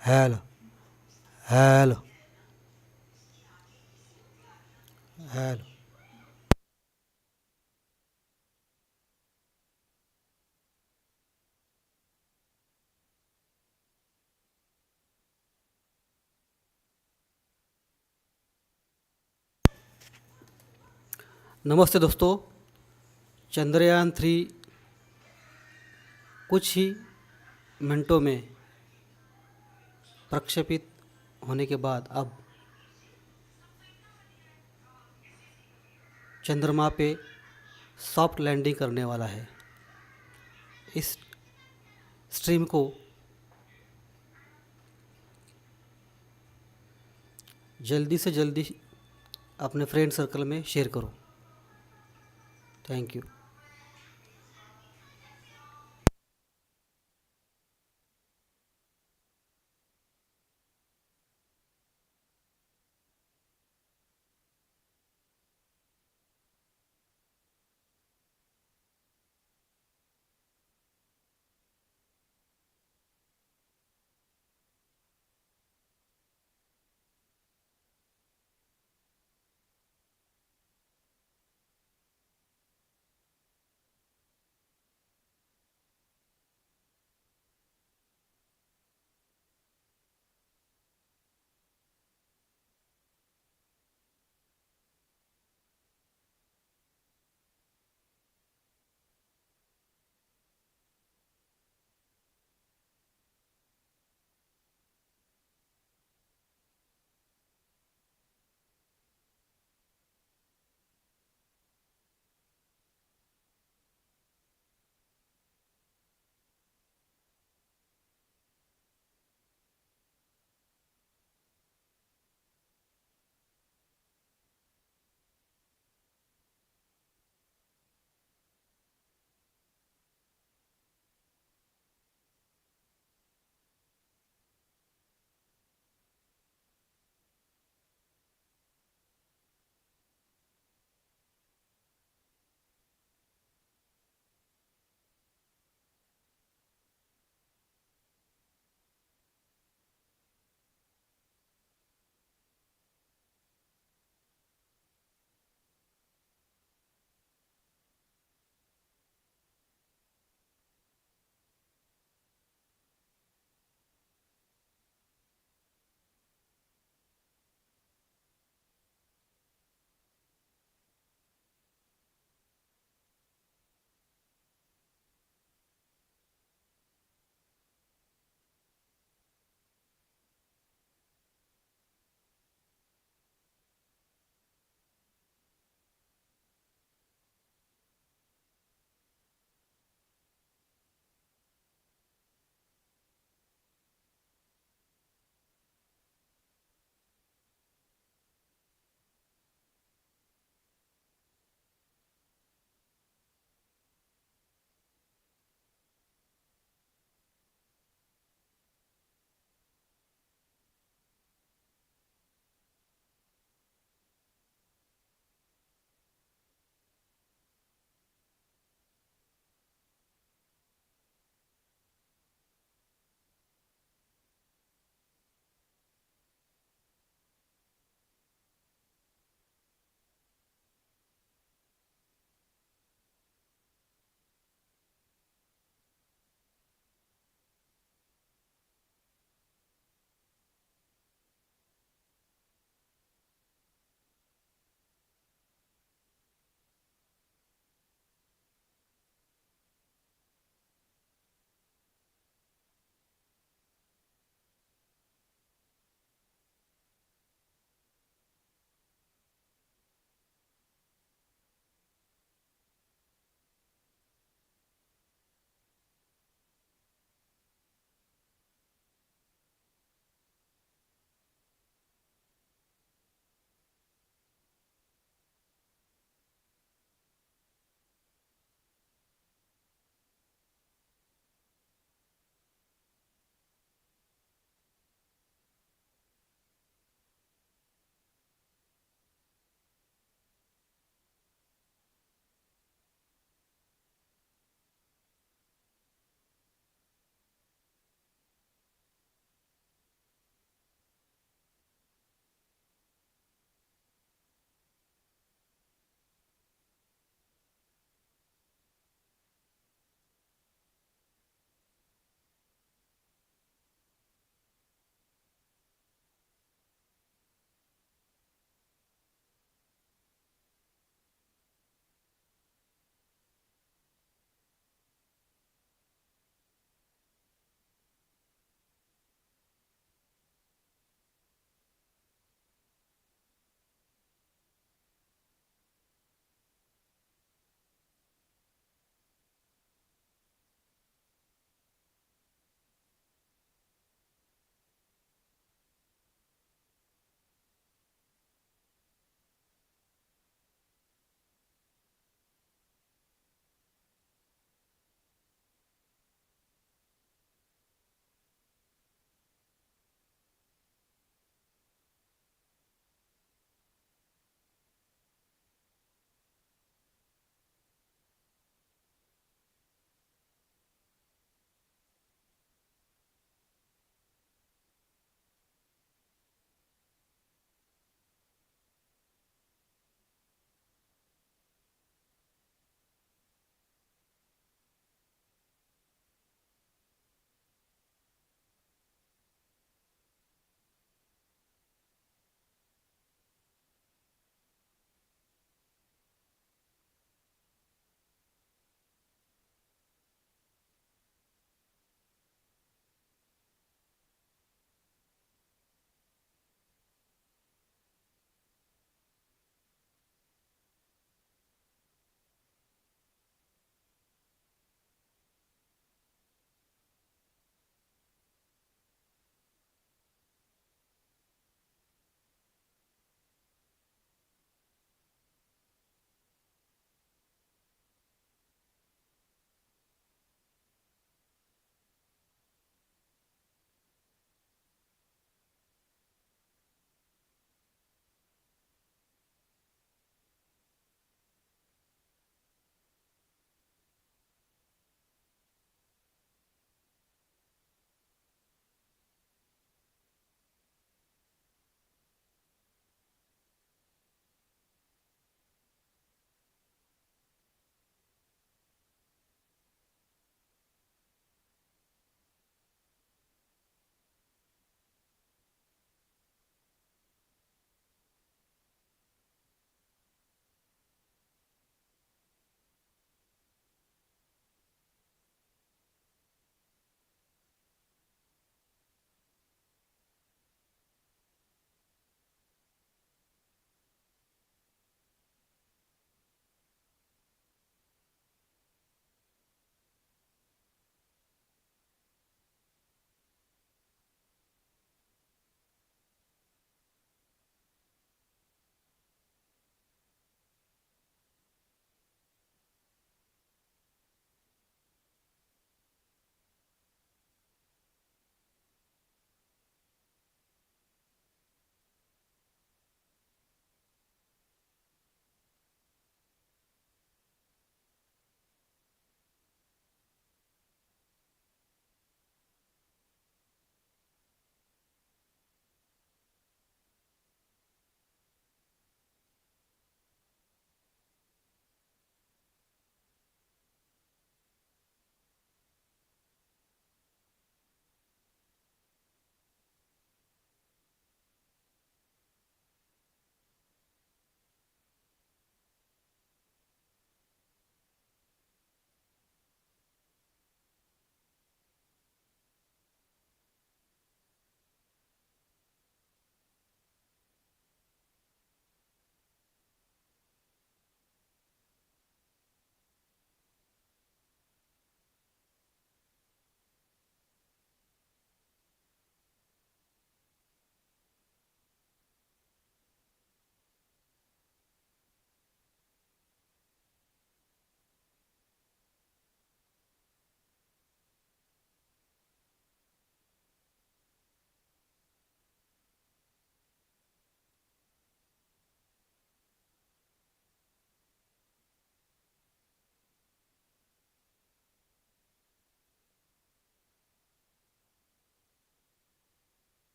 Hello hello hello. नमस्ते दोस्तों। चंद्रयान 3 कुछ ही मिनटों में प्रक्षेपित होने के बाद अब चंद्रमा पे सॉफ्ट लैंडिंग करने वाला है। इस स्ट्रीम को जल्दी से जल्दी अपने फ्रेंड सर्कल में शेयर करो। Thank you.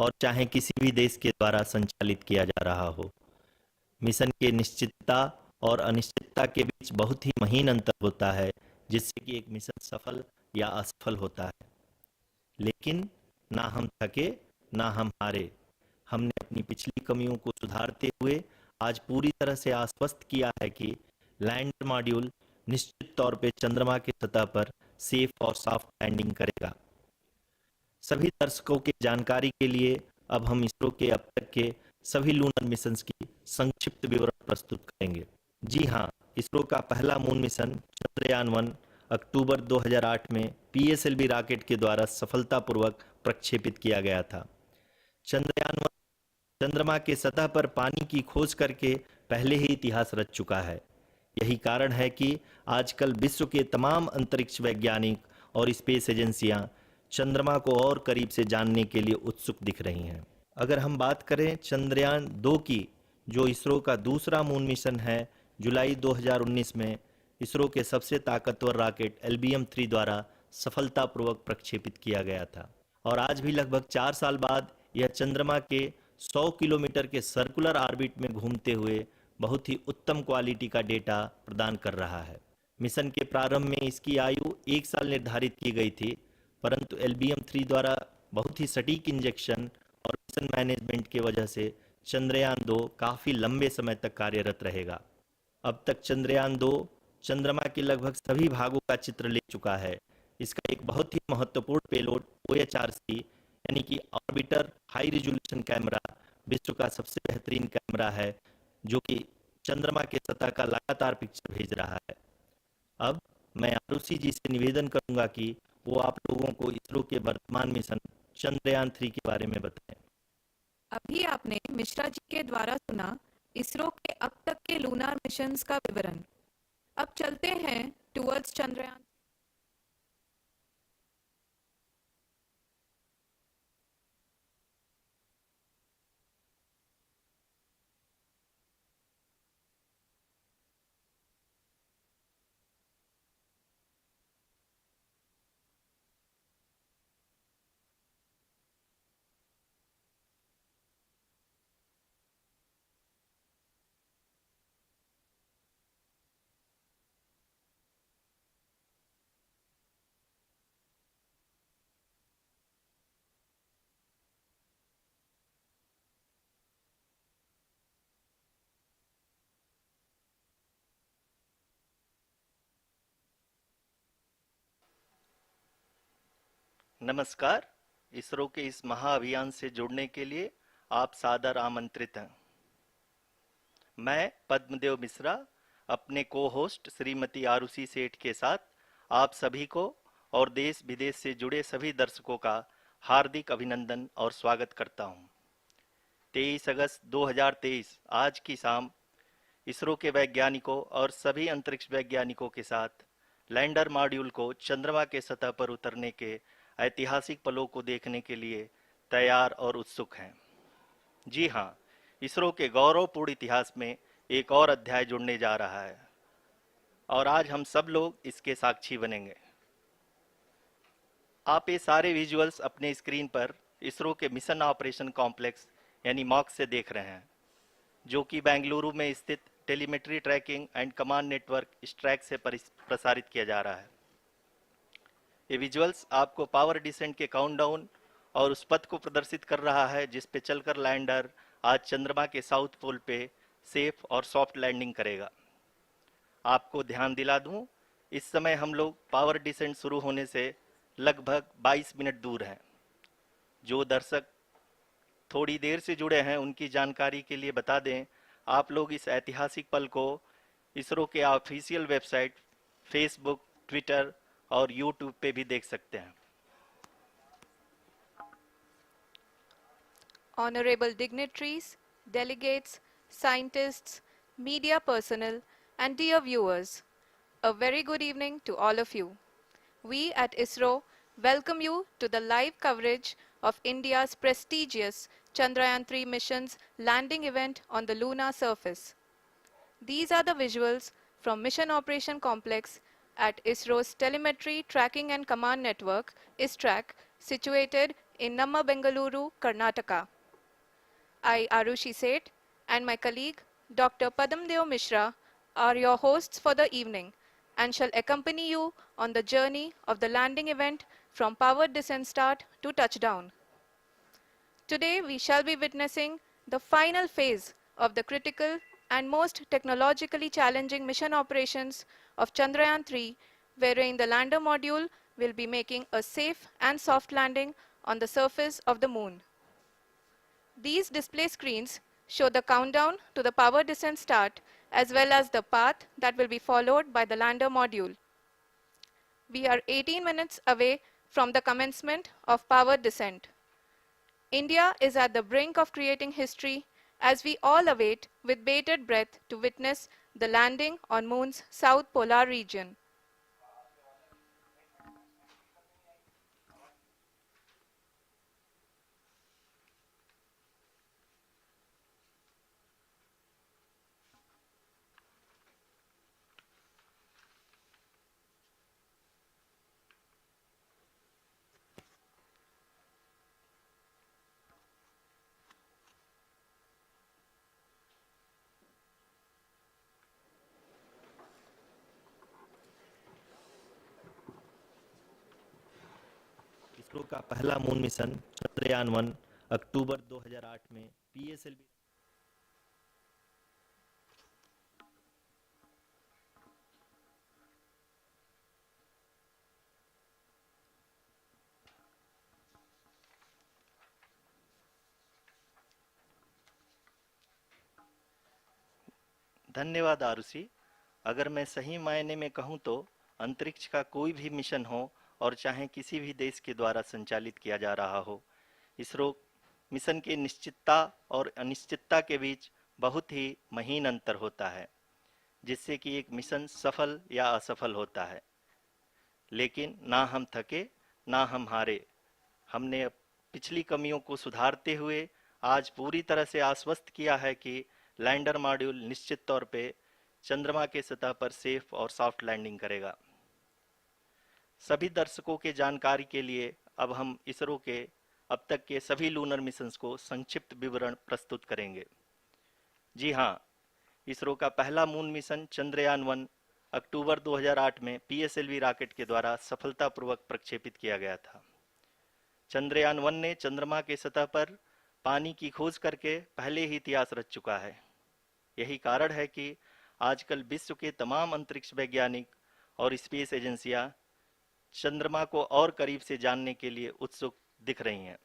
और चाहे किसी भी देश के द्वारा संचालित किया जा रहा हो। मिशन के निश्चितता और अनिश्चितता के बीच बहुत ही महीन अंतर होता है, जिससे कि एक मिशन सफल या असफल होता है। लेकिन ना हम थके, ना हम हारे। हमने अपनी पिछली कमियों को सुधारते हुए आज पूरी तरह से आश्वस्त किया है कि लैंडर मॉड्यूल निश्चित तौर पे चंद्रमा की सतह पर सेफ और सॉफ्ट लैंडिंग करेगा। सभी दर्शकों की जानकारी के लिए अब हम इसरो के अब तक के सभी लूनर मिशंस की संक्षिप्त विवरण प्रस्तुत करेंगे। जी हाँ, इसरो का पहला मून मिशन चंद्रयान-1 अक्टूबर 2008 में पीएसएलवी रॉकेट के द्वारा सफलतापूर्वक प्रक्षेपित किया गया था। चंद्रयान-1 चंद्रमा के सतह पर पानी की खोज करके पहले ही इतिहास रच चुका है। यही कारण है कि आजकल विश्व के तमाम अंतरिक्ष वैज्ञानिक और स्पेस एजेंसियां चंद्रमा को और करीब से जानने के लिए उत्सुक दिख रही हैं। अगर हम बात करें चंद्रयान 2 की, जो इसरो का दूसरा मून मिशन है, जुलाई 2019 में इसरो के सबसे ताकतवर रॉकेट LBM-3 द्वारा सफलतापूर्वक प्रक्षेपित किया गया था और आज भी लगभग 4 साल बाद यह चंद्रमा के 100 किलोमीटर के सर्कुलर ऑर्बिट में घूमते हुए बहुत ही उत्तम क्वालिटी का डेटा प्रदान कर रहा है। मिशन के प्रारंभ में इसकी आयु 1 साल निर्धारित की गई थी, परंतु LBM-3 द्वारा बहुत ही सटीक इंजेक्शन और मिशन मैनेजमेंट की वजह से चंद्रयान 2 काफ़ी लंबे समय तक कार्यरत रहेगा। अब तक चंद्रयान 2 चंद्रमा के लगभग सभी भागों का चित्र ले चुका है। इसका एक बहुत ही महत्वपूर्ण पेलोड OHRC यानी कि ऑर्बिटर हाई रिजोल्यूशन कैमरा विश्व का सबसे बेहतरीन कैमरा है, जो कि चंद्रमा के सतह का लगातार पिक्चर भेज रहा है। अब मैं आरुषि जी से निवेदन करूंगा कि वो आप लोगों को इसरो के वर्तमान मिशन चंद्रयान 3 के बारे में बताएं। अभी आपने मिश्रा जी के द्वारा सुना इसरो के अब तक के लूनार मिशंस का विवरण। अब चलते हैं टुवर्ड्स चंद्रयान। नमस्कार। इसरो के इस महाअभियान से जुड़ने के लिए आप सादर आमंत्रित हैं। मैं पद्मदेव मिश्रा अपने को होस्ट श्रीमती आरुषि सेठ के साथ आप सभी को और देश विदेश से जुड़े सभी दर्शकों का हार्दिक अभिनंदन और स्वागत करता हूं। 23 अगस्त 2023 आज की शाम इसरो के वैज्ञानिकों और सभी अंतरिक्ष वैज्ञानिकों के साथ लैंडर मॉड्यूल को चंद्रमा के सतह पर उतरने के ऐतिहासिक पलों को देखने के लिए तैयार और उत्सुक हैं। जी हाँ, इसरो के गौरवपूर्ण इतिहास में एक और अध्याय जुड़ने जा रहा है और आज हम सब लोग इसके साक्षी बनेंगे। आप ये सारे विजुअल्स अपने स्क्रीन पर इसरो के मिशन ऑपरेशन कॉम्प्लेक्स यानी मॉक से देख रहे हैं, जो कि बेंगलुरु में स्थित telemetry tracking and command network ISTRAC से प्रसारित किया जा रहा है। ये विजुअल्स आपको पावर डिसेंट के काउंटडाउन और उस पथ को प्रदर्शित कर रहा है जिस पे चलकर लैंडर आज चंद्रमा के साउथ पोल पे सेफ और सॉफ्ट लैंडिंग करेगा। आपको ध्यान दिला दूं, इस समय हम लोग पावर डिसेंट शुरू होने से लगभग 22 मिनट दूर हैं। जो दर्शक थोड़ी देर से जुड़े हैं उनकी जानकारी के लिए बता दें, आप लोग इस ऐतिहासिक पल को इसरो के ऑफिशियल वेबसाइट, फेसबुक, ट्विटर और यूट्यूब पे भी देख सकते हैं। Honorable dignitaries, delegates, scientists, media personnel, and dear viewers, a very good evening to all of you. We at ISRO welcome you to the live coverage of India's prestigious Chandrayaan-3 mission's landing event on the lunar surface. These are the visuals from Mission Operation Complex at ISRO's Telemetry Tracking and Command Network, ISTRAC, situated in Namma Bengaluru, Karnataka. I, Arushi Seth, and my colleague, Dr. Padamdeo Mishra, are your hosts for the evening and shall accompany you on the journey of the landing event from powered descent start to touchdown. Today, we shall be witnessing the final phase of the critical and most technologically challenging mission operations of Chandrayaan-3, wherein the lander module will be making a safe and soft landing on the surface of the moon. These display screens show the countdown to the power descent start as well as the path that will be followed by the lander module. We are 18 minutes away from the commencement of power descent. India is at the brink of creating history as we all await with bated breath to witness the landing on Moon's south polar region. ISRO का पहला moon mission Chandrayaan 1 अक्टूबर 2008 में PSLV धन्यवाद आरुषि। अगर मैं सही मायने में कहूं तो अंतरिक्ष का कोई भी मिशन हो और चाहे किसी भी देश के द्वारा संचालित किया जा रहा हो, इसरो मिशन की निश्चितता और अनिश्चितता के बीच बहुत ही महीन अंतर होता है, जिससे कि एक मिशन सफल या असफल होता है। लेकिन ना हम थके ना हम हारे। हमने पिछली कमियों को सुधारते हुए आज पूरी तरह से आश्वस्त किया है कि लैंडर मॉड्यूल निश्चित तौर पे चंद्रमा के सतह पर सेफ और सॉफ्ट लैंडिंग करेगा। सभी दर्शकों के जानकारी के लिए अब हम इसरो के अब तक के सभी लूनर मिशंस को संक्षिप्त विवरण प्रस्तुत करेंगे। जी हाँ, इसरो का पहला मून मिशन चंद्रयान 1 अक्टूबर 2008 में पीएसएलवी रॉकेट के द्वारा सफलतापूर्वक प्रक्षेपित किया गया था। चंद्रयान 1 ने चंद्रमा के सतह पर पानी की खोज करके पहले ही इतिहास रच चुका है। यही कारण है कि आजकल विश्व के तमाम अंतरिक्ष वैज्ञानिक और स्पेस एजेंसियां चंद्रमा को और करीब से जानने के लिए उत्सुक दिख रही हैं।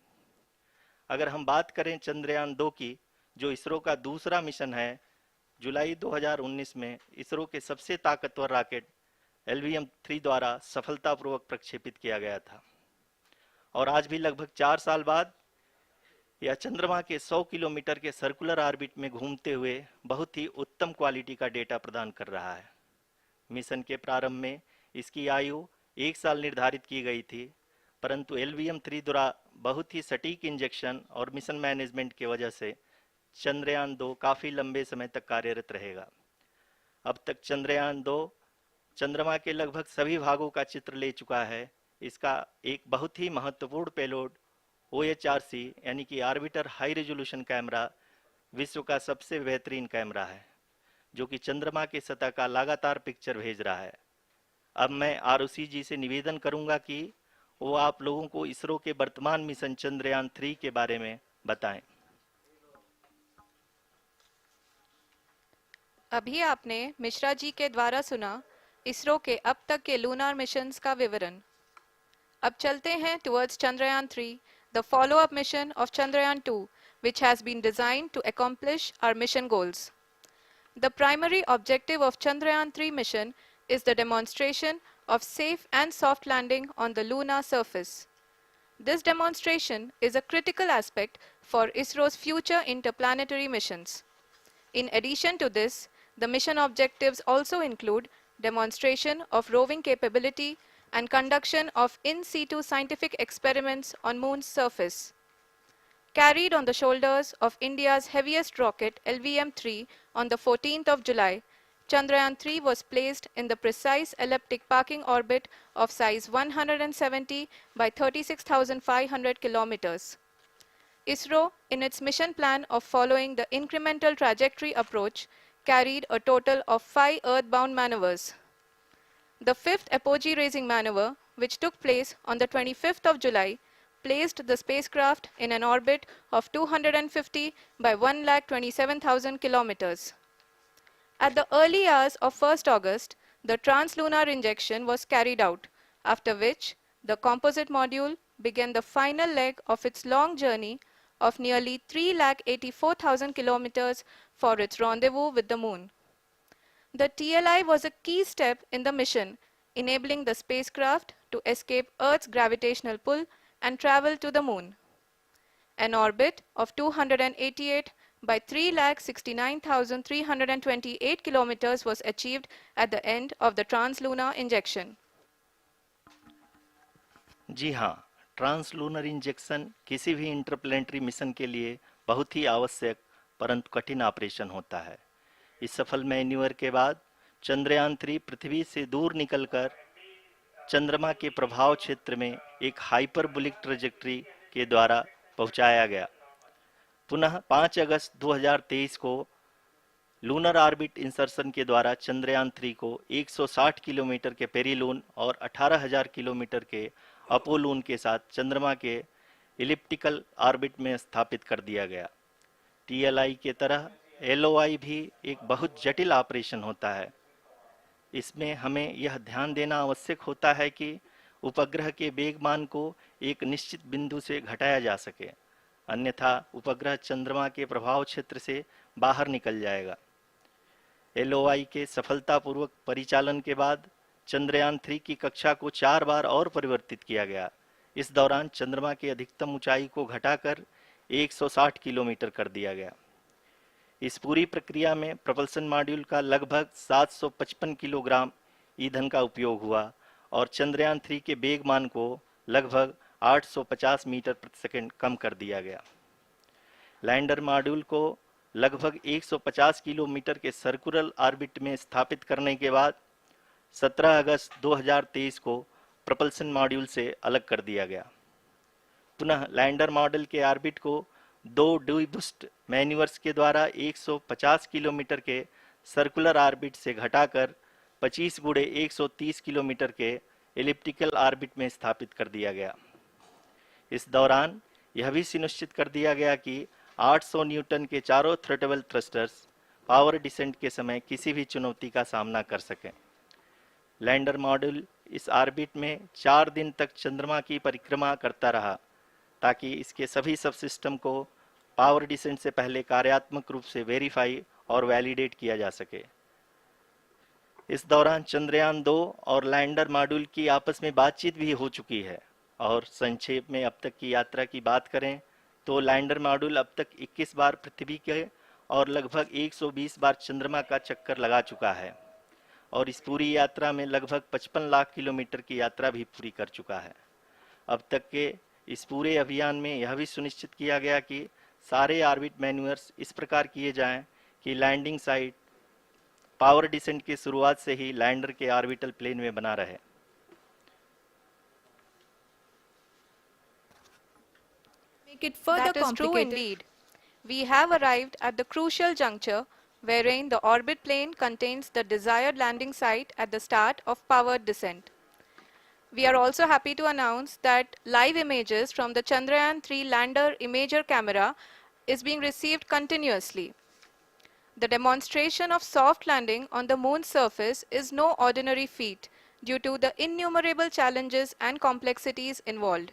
अगर हम बात करें चंद्रयान 2 की, जो इसरो का दूसरा मिशन है, जुलाई 2019 में इसरो के सबसे ताकतवर रॉकेट LVM-3 द्वारा सफलतापूर्वक प्रक्षेपित किया गया था और आज भी लगभग 4 साल बाद यह चंद्रमा के 100 किलोमीटर के सर्कुलर ऑर्बिट में घूमते हुए बहुत ही उत्तम क्वालिटी का डेटा प्रदान कर रहा है। मिशन के प्रारंभ में इसकी आयु 1 साल निर्धारित की गई थी, परंतु LVM-3 द्वारा बहुत ही सटीक इंजेक्शन और मिशन मैनेजमेंट की वजह से चंद्रयान 2 काफ़ी लंबे समय तक कार्यरत रहेगा। अब तक चंद्रयान 2 चंद्रमा के लगभग सभी भागों का चित्र ले चुका है। इसका एक बहुत ही महत्वपूर्ण पेलोड OHRC यानी कि ऑर्बिटर हाई रेजोल्यूशन कैमरा विश्व का सबसे बेहतरीन कैमरा है, जो कि चंद्रमा के सतह का लगातार पिक्चर भेज रहा है। अब मैं आरुषि जी से निवेदन करूंगा कि वो आप लोगों को इसरो के वर्तमान मिशन चंद्रयान 3 के बारे में बताएं। अभी आपने मिश्रा जी के द्वारा सुना इसरो के अब तक के लूनार मिशंस का विवरण। अब चलते हैं towards Chandrayaan-3, the follow-up mission of Chandrayaan-2, which has been designed to accomplish our mission goals. The primary objective of Chandrayaan-3 mission is the demonstration of safe and soft landing on the lunar surface. This demonstration is a critical aspect for ISRO's future interplanetary missions. In addition to this, the mission objectives also include demonstration of roving capability and conduction of in situ scientific experiments on Moon's surface. Carried on the shoulders of India's heaviest rocket LVM-3 on the 14th of July, Chandrayaan-3 was placed in the precise elliptic parking orbit of size 170 by 36,500 kilometers. ISRO, in its mission plan of following the incremental trajectory approach, carried a total of 5 earthbound maneuvers. The fifth apogee raising maneuver, which took place on the 25th of July, placed the spacecraft in an orbit of 250 by 1,27,000 kilometers. At the early hours of 1st August, the translunar injection was carried out, after which the composite module began the final leg of its long journey of nearly 3,84,000 kilometers for its rendezvous with the Moon. The TLI was a key step in the mission, enabling the spacecraft to escape Earth's gravitational pull and travel to the Moon. An orbit of 288 by 3,69,328 kilometers was achieved at the end of the translunar injection. जी हाँ, translunar injection किसी भी interplanetary mission के लिए बहुत ही आवश्यक परंतु कठिन operation होता है। इस सफल मैन्यूवर के बाद चंद्रयान-3 पृथ्वी से दूर निकलकर चंद्रमा के प्रभाव क्षेत्र में एक हाइपरबोलिक ट्रेजेक्ट्री के द्वारा पहुंचाया गया। पुनः 5 अगस्त 2023 को लूनर ऑर्बिट इंसर्शन के द्वारा चंद्रयान-3 को 160 किलोमीटर के पेरीलून और 18,000 किलोमीटर के अपोलून के साथ चंद्रमा के इलिप्टिकल ऑर्बिट में स्थापित कर दिया गया। टीएलआई के तरह एलओआई भी एक बहुत जटिल ऑपरेशन होता है। इसमें हमें यह ध्यान देना आवश्यक होता है कि उपग्रह के वेगमान को एक निश्चित बिंदु से घटाया जा सके, अन्यथा उपग्रह चंद्रमा के प्रभाव क्षेत्र से बाहर निकल जाएगा। एलओआई के सफलतापूर्वक परिचालन के बाद चंद्रयान-3 की कक्षा को 4 बार और परिवर्तित किया गया। इस दौरान चंद्रमा की अधिकतम ऊंचाई को घटाकर 160 किलोमीटर कर दिया गया। इस पूरी प्रक्रिया में प्रपल्सन मॉड्यूल का लगभग 755 किलोग्राम ईंधन का उपयोग हुआ और चंद्रयान-3 के वेगमान को लगभग 850 मीटर प्रति सेकंड कम कर दिया गया। लैंडर मॉड्यूल को लगभग 150 किलोमीटर के सर्कुलर ऑर्बिट में स्थापित करने के बाद 17 अगस्त 2023 को प्रपल्सन मॉड्यूल से अलग कर दिया गया। पुनः लैंडर मॉडल के ऑर्बिट को 2 डीबूस्ट मैन्यूवर्स के द्वारा 150 किलोमीटर के सर्कुलर ऑर्बिट से घटाकर 25 गुणे 130 किलोमीटर के एलिप्टिकल ऑर्बिट में स्थापित कर दिया गया। इस दौरान यह भी सुनिश्चित कर दिया गया कि 800 न्यूटन के चारों थ्रोटेबल थ्रस्टर्स पावर डिसेंट के समय किसी भी चुनौती का सामना कर सकें। लैंडर मॉड्यूल इस ऑर्बिट में 4 दिन तक चंद्रमा की परिक्रमा करता रहा ताकि इसके सभी सब सिस्टम को पावर डिसेंट से पहले कार्यात्मक रूप से वेरीफाई और वैलिडेट किया जा सके। इस दौरान चंद्रयान-2 और लैंडर मॉड्यूल की आपस में बातचीत भी हो चुकी है। और संक्षेप में अब तक की यात्रा की बात करें तो लैंडर मॉड्यूल अब तक 21 बार पृथ्वी के और लगभग 120 बार चंद्रमा का चक्कर लगा चुका है और इस पूरी यात्रा में लगभग 55 लाख किलोमीटर की यात्रा भी पूरी कर चुका है। अब तक के इस पूरे अभियान में यह भी सुनिश्चित किया गया कि सारे ऑर्बिट मैन्यूवर्स इस प्रकार किए जाएं कि लैंडिंग साइट पावर डिसेंट की शुरुआत से ही लैंडर के ऑर्बिटल प्लेन में बना रहे। Make it further that is true indeed. We have arrived at the crucial juncture wherein the orbit plane contains the desired landing site at the start of powered descent. We are also happy to announce that live images from the Chandrayaan-3 lander imager camera is being received continuously. The demonstration of soft landing on the moon's surface is no ordinary feat due to the innumerable challenges and complexities involved.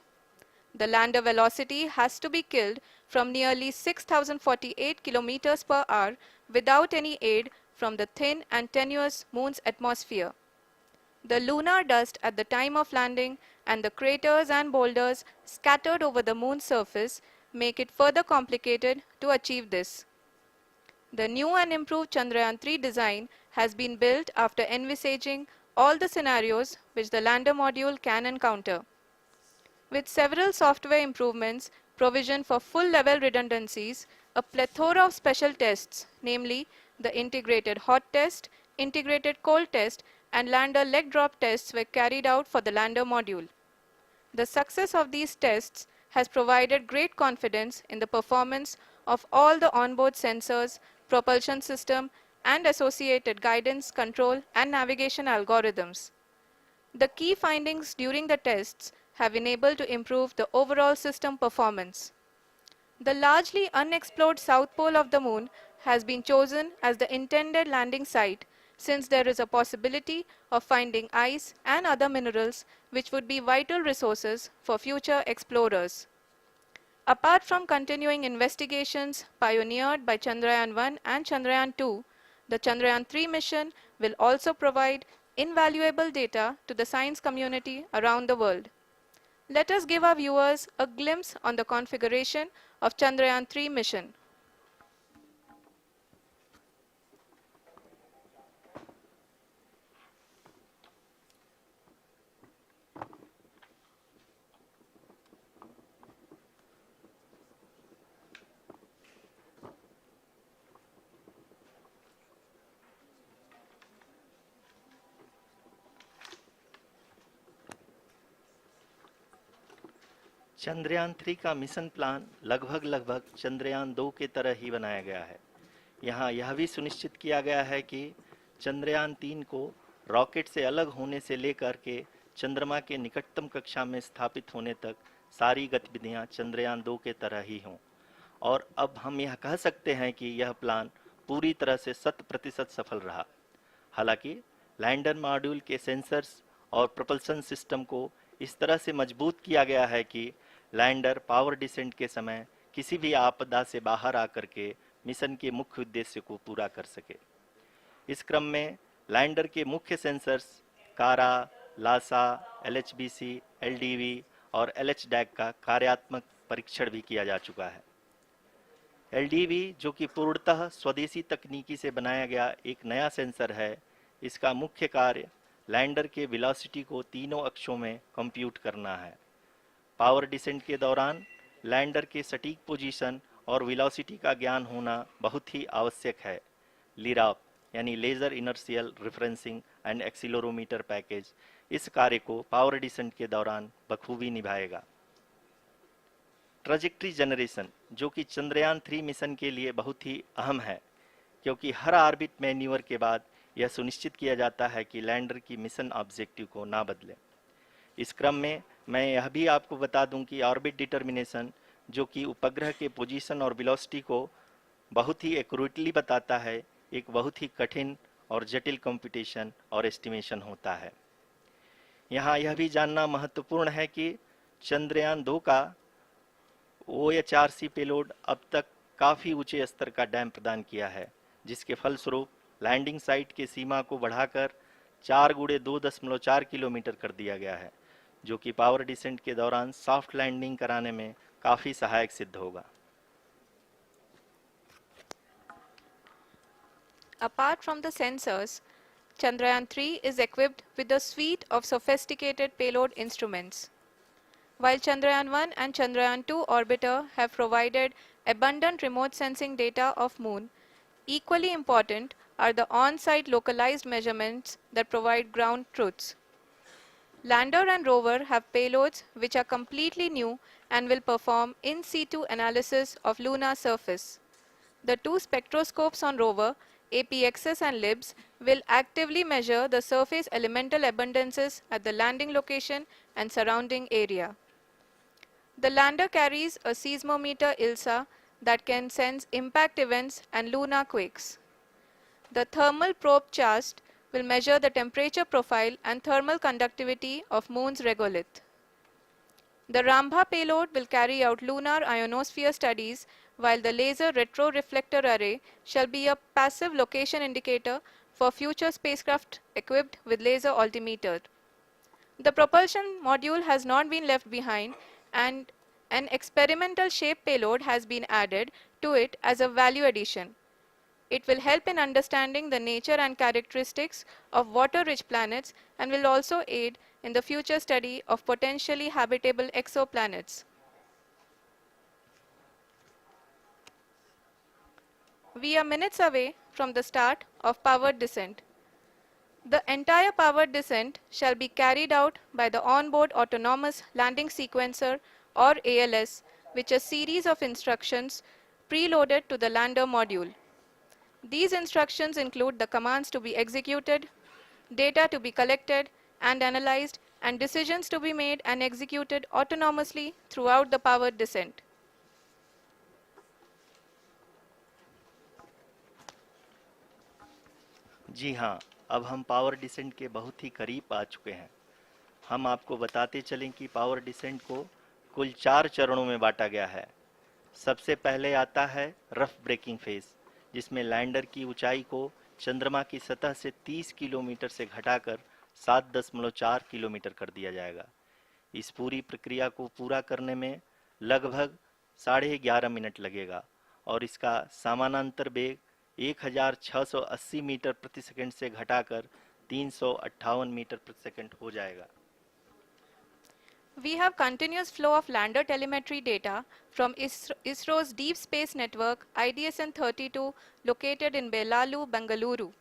The lander velocity has to be killed from nearly 6,048 kilometers per hour without any aid from the thin and tenuous moon's atmosphere. The lunar dust at the time of landing and the craters and boulders scattered over the moon's surface make it further complicated to achieve this. The new and improved Chandrayaan-3 design has been built after envisaging all the scenarios which the lander module can encounter. With several software improvements, provision for full-level redundancies, a plethora of special tests, namely the integrated hot test, integrated cold test, and lander leg drop tests were carried out for the lander module. The success of these tests has provided great confidence in the performance of all the onboard sensors, propulsion system, and associated guidance, control, and navigation algorithms. The key findings during the tests have enabled to improve the overall system performance. The largely unexplored south pole of the moon has been chosen as the intended landing site since there is a possibility of finding ice and other minerals which would be vital resources for future explorers. Apart from continuing investigations pioneered by Chandrayaan-1 and Chandrayaan-2, the Chandrayaan-3 mission will also provide invaluable data to the science community around the world. Let us give our viewers a glimpse on the configuration of Chandrayaan-3 mission. Chandrayaan 3 का mission plan लगभग चंद्रयान 2 के तरह ही बनाया गया है। यहाँ यह भी सुनिश्चित किया गया है कि चंद्रयान 3 को रॉकेट से अलग होने से लेकर के चंद्रमा के निकटतम कक्षा में स्थापित होने तक सारी गतिविधियां चंद्रयान 2 के तरह ही हों। और अब हम यह कह सकते हैं कि यह प्लान पूरी तरह से 100% सफल रहा। हालांकि लैंडर मॉड्यूल के सेंसर्स और प्रोपल्शन सिस्टम को इस तरह से मजबूत किया गया है कि लैंडर पावर डिसेंट के समय किसी भी आपदा से बाहर आकर के मिशन के मुख्य उद्देश्य को पूरा कर सके। इस क्रम में लैंडर के मुख्य सेंसर्स कारा, लासा, एलएचबीसी, एलडीवी और एलएचडैक का कार्यात्मक परीक्षण भी किया जा चुका है। एलडीवी, जो कि पूर्णतः स्वदेशी तकनीकी से बनाया गया एक नया सेंसर है, इसका मुख्य कार्य लैंडर के वेलोसिटी को तीनों अक्षों में कंप्यूट करना है। पावर डिसेंट के दौरान लैंडर के सटीक पोजीशन और वेलोसिटी का ज्ञान होना बहुत ही आवश्यक है। लिराप यानी laser inertial referencing and accelerometer package इस कार्य को पावर डिसेंट के दौरान बखूबी निभाएगा। ट्रैजेक्टरी जनरेशन, जो कि चंद्रयान 3 मिशन के लिए बहुत ही अहम है, क्योंकि हर ऑर्बिट मैन्यूवर के बाद यह सुनिश्चित किया जाता है कि लैंडर की मिशन ऑब्जेक्टिव को ना बदले। इस क्रम में मैं यह भी आपको बता दूं कि ऑर्बिट डिटर्मिनेशन, जो कि उपग्रह के पोजीशन और वेलोसिटी को बहुत ही एक्यूरेटली बताता है, एक बहुत ही कठिन और जटिल कंप्यूटेशन और एस्टिमेशन होता है। यहाँ यह भी जानना महत्वपूर्ण है कि चंद्रयान 2 का OHRC पेलोड अब तक काफ़ी ऊंचे स्तर का डैम प्रदान किया है, जिसके फलस्वरूप लैंडिंग साइट के सीमा को बढ़ाकर 4 गुणे 2.4 किलोमीटर कर दिया गया है, जो कि पावर डिसेंट के दौरान सॉफ्ट लैंडिंग कराने में काफ़ी सहायक सिद्ध होगा। Apart from the sensors, Chandrayaan-3 is equipped with a suite of sophisticated payload instruments. While Chandrayaan-1 and Chandrayaan-2 orbiter have provided abundant remote sensing data of Moon, equally important are the on-site localized measurements that provide ground truths. Lander and rover have payloads which are completely new and will perform in situ analysis of lunar surface. The two spectroscopes on rover, APXS and LIBS, will actively measure the surface elemental abundances at the landing location and surrounding area. The lander carries a seismometer ILSA that can sense impact events and lunar quakes. The thermal probe CHAST will measure the temperature profile and thermal conductivity of Moon's regolith. The Rambha payload will carry out lunar ionosphere studies, while the laser retroreflector array shall be a passive location indicator for future spacecraft equipped with laser altimeter. The propulsion module has not been left behind, and an experimental shape payload has been added to it as a value addition. It will help in understanding the nature and characteristics of water-rich planets and will also aid in the future study of potentially habitable exoplanets. We are minutes away from the start of powered descent. The entire powered descent shall be carried out by the onboard autonomous landing sequencer or ALS, which is a series of instructions preloaded to the lander module. These instructions include the commands to be executed, data to be collected and analyzed, and decisions to be made and executed autonomously throughout the powered descent. जी हाँ, अब हम power descent के बहुत ही करीब आ चुके हैं। हम आपको बताते चलें कि पावर डिसेंट को कुल 4 चरणों में बांटा गया है। सबसे पहले आता है रफ ब्रेकिंग फेज, जिसमें लैंडर की ऊंचाई को चंद्रमा की सतह से 30 किलोमीटर से घटाकर 7.4 किलोमीटर कर दिया जाएगा। इस पूरी प्रक्रिया को पूरा करने में लगभग 11.5 मिनट लगेगा और इसका समानांतर वेग 1680 मीटर प्रति सेकंड से घटाकर 358 मीटर प्रति सेकंड हो जाएगा। We have continuous flow of lander telemetry data from ISRO's Deep Space Network IDSN-32 located in Belalu, Bengaluru.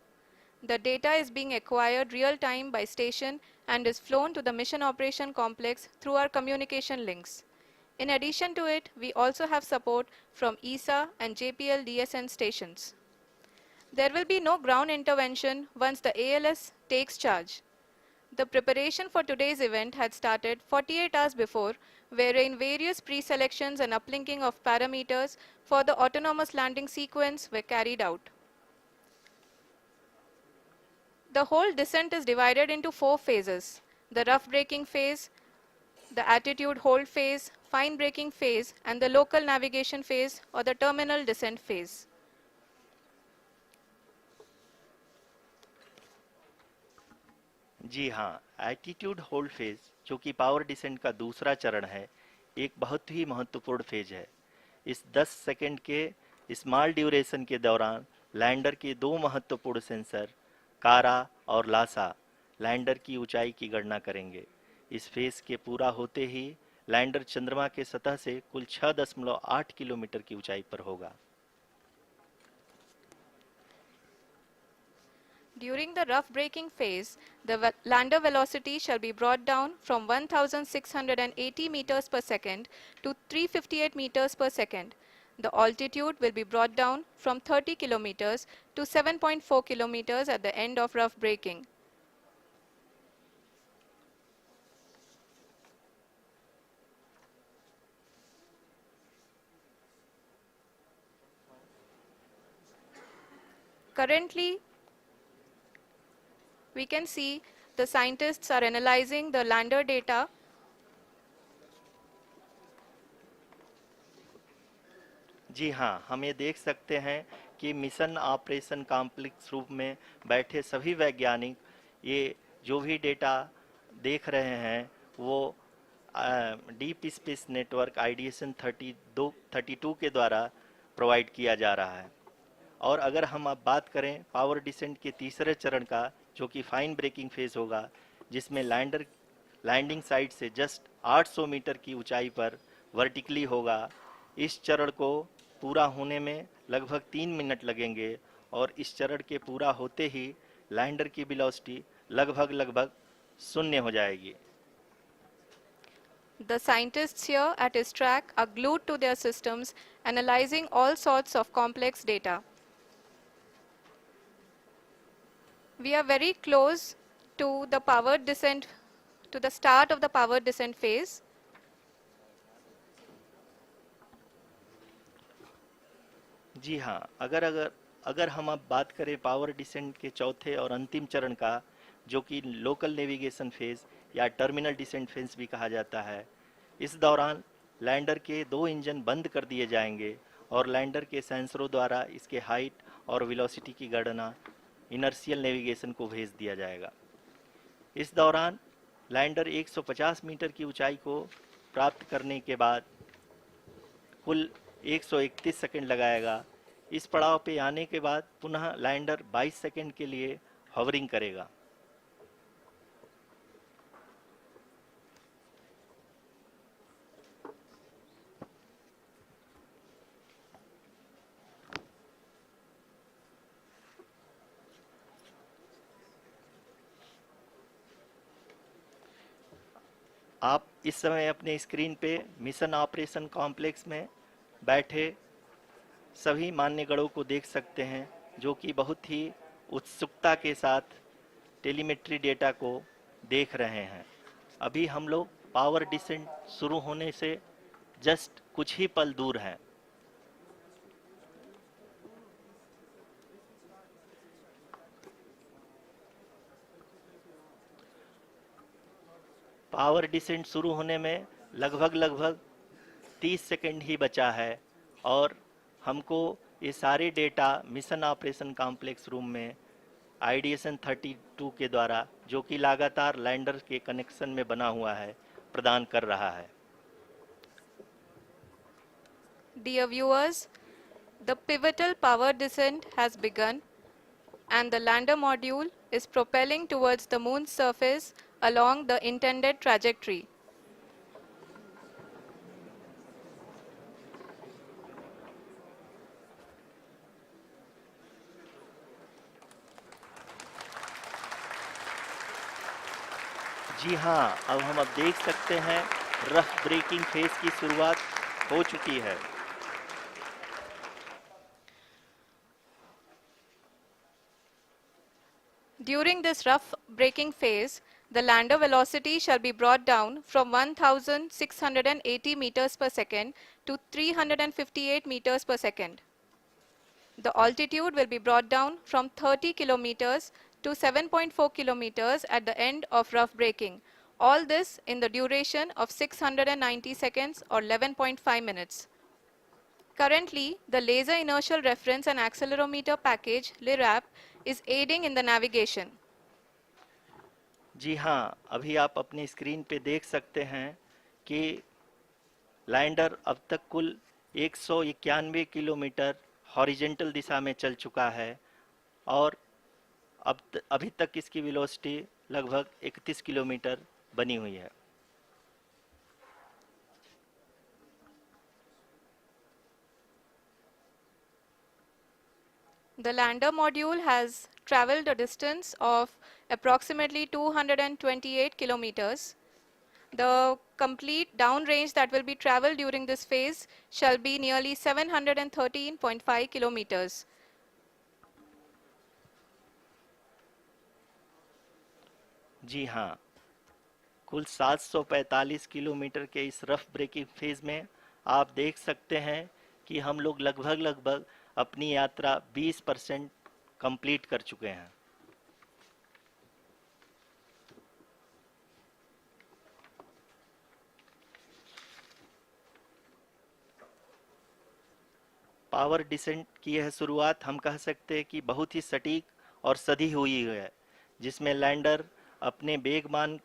The data is being acquired real-time by station and is flown to the Mission Operation Complex through our communication links. In addition to it, we also have support from ESA and JPL DSN stations. There will be no ground intervention once the ALS takes charge. The preparation for today's event had started 48 hours before, wherein various pre-selections and uplinking of parameters for the autonomous landing sequence were carried out. The whole descent is divided into 4 phases: the rough braking phase, the attitude hold phase, fine braking phase, and the local navigation phase or the terminal descent phase. जी हाँ, attitude hold phase, जो कि power descent का दूसरा चरण है, एक बहुत ही महत्वपूर्ण फेज है। इस 10 सेकंड के स्मॉल ड्यूरेशन के दौरान लैंडर के दो महत्वपूर्ण सेंसर कारा और लासा लैंडर की ऊंचाई की गणना करेंगे। इस फेज के पूरा होते ही लैंडर चंद्रमा के सतह से कुल 6.8 किलोमीटर की ऊंचाई पर होगा। During the rough braking phase, the lander velocity shall be brought down from 1680 meters per second to 358 meters per second. The altitude will be brought down from 30 kilometers to 7.4 kilometers at the end of rough braking. Currently, we can see the scientists are analyzing the lander data. जी हाँ, हम ये देख सकते हैं कि mission operation complex रूप में बैठे सभी वैज्ञानिक ये जो भी डेटा देख रहे हैं वो डीप स्पेस नेटवर्क आईडीएसएन 32 के द्वारा प्रोवाइड किया जा रहा है। और अगर हम अब बात करें पावर डिसेंट के तीसरे चरण का, जो कि फाइन ब्रेकिंग फेज होगा, जिसमें लैंडर लैंडिंग साइट से जस्ट 800 मीटर की ऊंचाई पर वर्टिकली होगा। इस चरण को पूरा होने में लगभग 3 मिनट लगेंगे और इस चरण के पूरा होते ही लैंडर की वेलोसिटी लगभग शून्य हो जाएगी। The scientists here at ISTRAC are glued to their systems, analyzing all sorts of complex data. We are very close to the powered descent, to the start of the powered descent phase. जी हाँ, अगर अगर अगर हम अब बात करें power descent के चौथे और अंतिम चरण का, जो कि लोकल नेविगेशन फेज या टर्मिनल डिसेंट फेज भी कहा जाता है, इस दौरान लैंडर के दो इंजन बंद कर दिए जाएंगे और लैंडर के सेंसरों द्वारा इसके हाइट और वेलोसिटी की गणना इनर्शियल नेविगेशन को भेज दिया जाएगा। इस दौरान लैंडर 150 मीटर की ऊंचाई को प्राप्त करने के बाद कुल 131 सेकंड लगाएगा। इस पड़ाव पे आने के बाद पुनः लैंडर 22 सेकंड के लिए हवरिंग करेगा। आप इस समय अपने स्क्रीन पे मिशन ऑपरेशन कॉम्प्लेक्स में बैठे सभी मान्यगणों को देख सकते हैं, जो कि बहुत ही उत्सुकता के साथ टेलीमेट्री डेटा को देख रहे हैं। अभी हम लोग पावर डिसेंट शुरू होने से जस्ट कुछ ही पल दूर हैं। पावर डिसेंट शुरू होने में लगभग 30 सेकंड ही बचा है और हमको ये सारे data mission operation complex room में आईडीएसएन 32 के द्वारा, जो कि लगातार लैंडर के कनेक्शन में बना हुआ है, प्रदान कर रहा है। Dear viewers, the pivotal power descent has begun and the lander module is propelling towards the moon's surface along the intended trajectory. जी हाँ, अब देख सकते हैं रफ ब्रेकिंग फेज की शुरुआत हो चुकी है। During this rough braking phase, the lander velocity shall be brought down from 1680 meters per second to 358 meters per second. The altitude will be brought down from 30 kilometers to 7.4 kilometers at the end of rough braking. All this in the duration of 690 seconds or 11.5 minutes. Currently, the Laser Inertial Reference and Accelerometer package (LIRAP) is aiding in the navigation. जी हाँ, अभी आप अपनी screen पे देख सकते हैं कि lander अब तक कुल 191 किलोमीटर हॉरिजेंटल दिशा में चल चुका है और अभी तक इसकी वेलोसिटी लगभग 31 किलोमीटर बनी हुई है। The lander module has traveled a distance of approximately 228 kilometers. The complete downrange that will be traveled during this phase shall be nearly 713.5 kilometers. जी हाँ, कुल 745 किलोमीटर के इस रफ ब्रेकिंग फेज में आप देख सकते हैं कि हम लोग लगभग अपनी यात्रा 20% कंप्लीट कर चुके हैं। पावर डिसेंट की यह शुरुआत हम कह सकते हैं कि बहुत ही सटीक और सधी हुई है, जिसमें लैंडर अपने वेगमान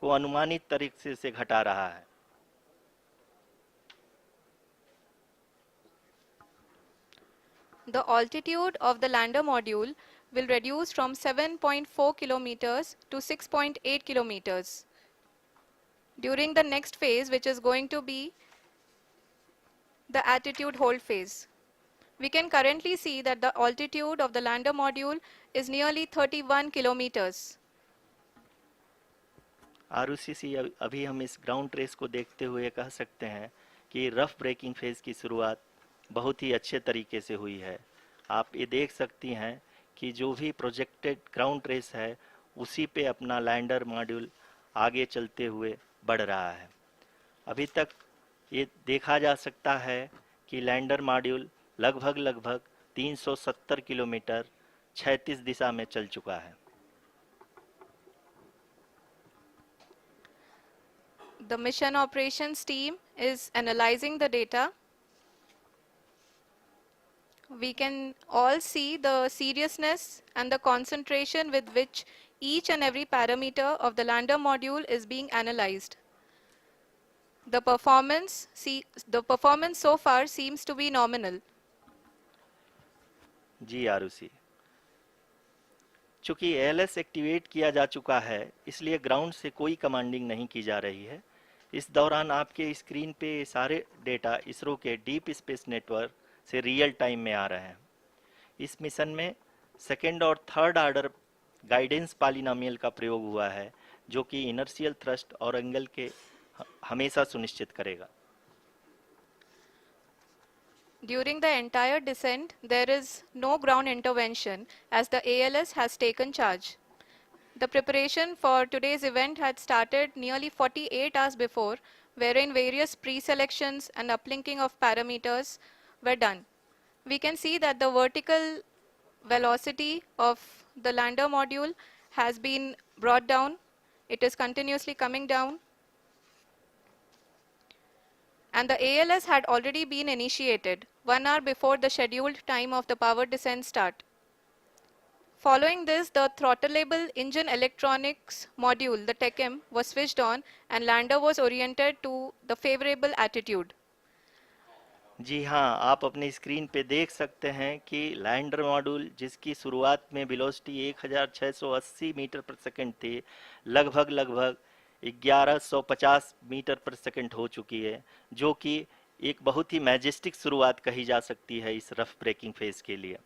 को अनुमानित तरीके से घटा रहा है। The altitude of the lander module will reduce from 7.4 kilometers to 6.8 kilometers. During the next phase, which is going to be the attitude hold phase. We can currently see that the altitude of the lander module is nearly 31 kilometers. Arushi, अभी हम इस ground race को देखते हुए कह सकते हैं कि रफ ब्रेकिंग फेज की शुरुआत बहुत ही अच्छे तरीके से हुई है। आप ये देख सकती हैं कि जो भी प्रोजेक्टेड ग्राउंड रेस है, उसी पे अपना लैंडर मॉड्यूल आगे चलते हुए बढ़ रहा है। अभी तक ये देखा जा सकता है कि लैंडर मॉड्यूल लगभग 370 किलोमीटर क्षैतिज दिशा में चल चुका है। The mission operations team is analyzing the data. We can all see the seriousness and the concentration with which each and every parameter of the lander module is being analyzed. The performance so far seems to be nominal. जी आरुषि, चूंकि ALS activate किया जा चुका है, इसलिए ground से कोई commanding नहीं की जा रही है। इस दौरान आपके स्क्रीन पे सारे डेटा इसरो के डीप स्पेस नेटवर्क से रियल टाइम में आ रहे हैं। इस मिशन में सेकेंड और थर्ड ऑर्डर गाइडेंस पॉलिनोमियल का प्रयोग हुआ है, जो कि इनर्शियल थ्रस्ट और एंगल के हमेशा सुनिश्चित करेगा। During the entire descent, there is no ground intervention as the ALS has taken charge. The preparation for today's event had started nearly 48 hours before, wherein various pre-selections and uplinking of parameters were done. We can see that the vertical velocity of the lander module has been brought down. It is continuously coming down. And the ALS had already been initiated 1 hour before the scheduled time of the power descent start. Following this, the throttleable engine electronics module, the TECM, was switched on and lander was oriented to the favorable attitude. जी हाँ, आप अपने screen पे देख सकते हैं कि lander module जिसकी शुरुआत में वेलोसिटी 1680 मीटर पर सेकंड थी, लगभग 1150 मीटर पर सेकंड हो चुकी है, जो कि एक बहुत ही मैजेस्टिक शुरुआत कही जा सकती है इस रफ ब्रेकिंग फेज के लिए।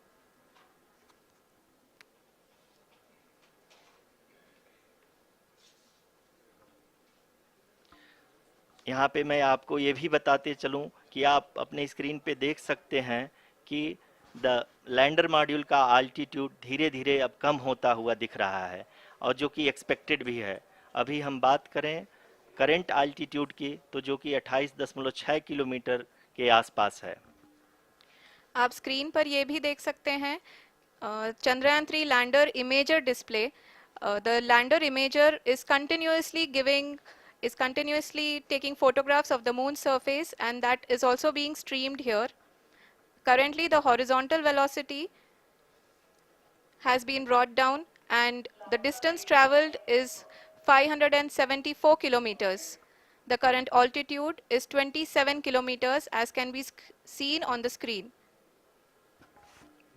यहाँ पे मैं आपको ये भी बताते चलूँ कि आप अपने स्क्रीन पे देख सकते हैं कि द लैंडर मॉड्यूल का आल्टीट्यूड धीरे धीरे अब कम होता हुआ दिख रहा है, और जो कि एक्सपेक्टेड भी है। अभी हम बात करें करंट आल्टीट्यूड की, तो जो कि 28.6 किलोमीटर के आसपास है। आप स्क्रीन पर ये भी देख सकते हैं Chandrayaan-3 lander imager display. The lander imager is continuously taking photographs of the moon's surface, and that is also being streamed here. Currently, the horizontal velocity has been brought down, and the distance traveled is 574 kilometers. The current altitude is 27 kilometers, as can be seen on the screen.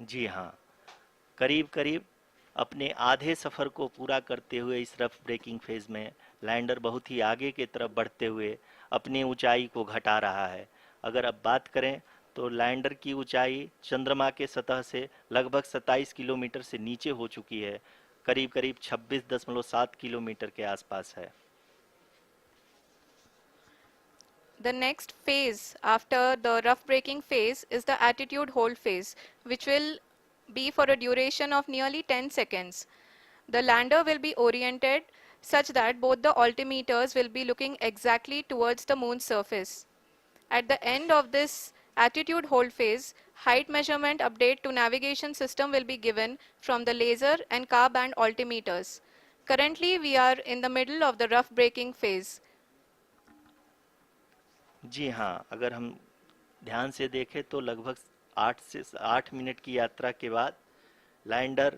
जी हाँ, करीब करीब अपने आधे सफ़र को पूरा करते हुए इस रफ ब्रेकिंग फेज में लैंडर बहुत ही आगे की तरफ बढ़ते हुए अपनी ऊंचाई को घटा रहा है। अगर अब बात करें तो लैंडर की ऊंचाई चंद्रमा के सतह से लगभग 27 किलोमीटर से नीचे हो चुकी है, करीब करीब 26.7 किलोमीटर के आसपास है। The next phase after the rough braking phase is the attitude hold phase, which will be for a duration of nearly 10 seconds. The lander will be oriented such that both the altimeters will be looking exactly towards the moon's surface. At the end of this attitude hold phase, height measurement update to navigation system will be given from the laser and car band altimeters. Currently, we are in the middle of the rough braking phase. जी हाँ, अगर हम ध्यान से देखें तो लगभग 8 minute की यात्रा के बाद लैंडर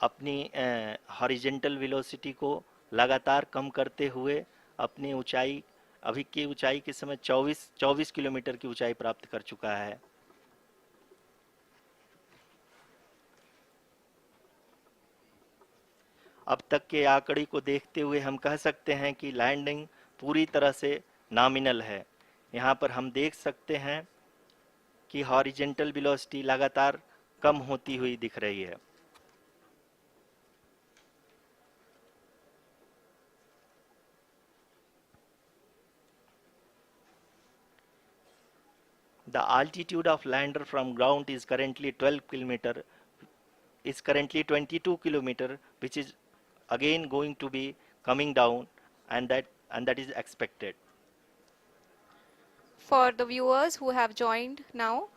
अपनी हॉरिजेंटल वेलोसिटी को लगातार कम करते हुए अपनी ऊंचाई, अभी की ऊंचाई के समय 24 किलोमीटर की ऊंचाई प्राप्त कर चुका है। अब तक के आंकड़े को देखते हुए हम कह सकते हैं कि लैंडिंग पूरी तरह से नॉमिनल है। यहाँ पर हम देख सकते हैं कि हॉरिजेंटल वेलोसिटी लगातार कम होती हुई दिख रही है। The altitude of lander from ground is currently 22 kilometer, which is again going to be coming down, and that is expected. For the viewers who have joined now,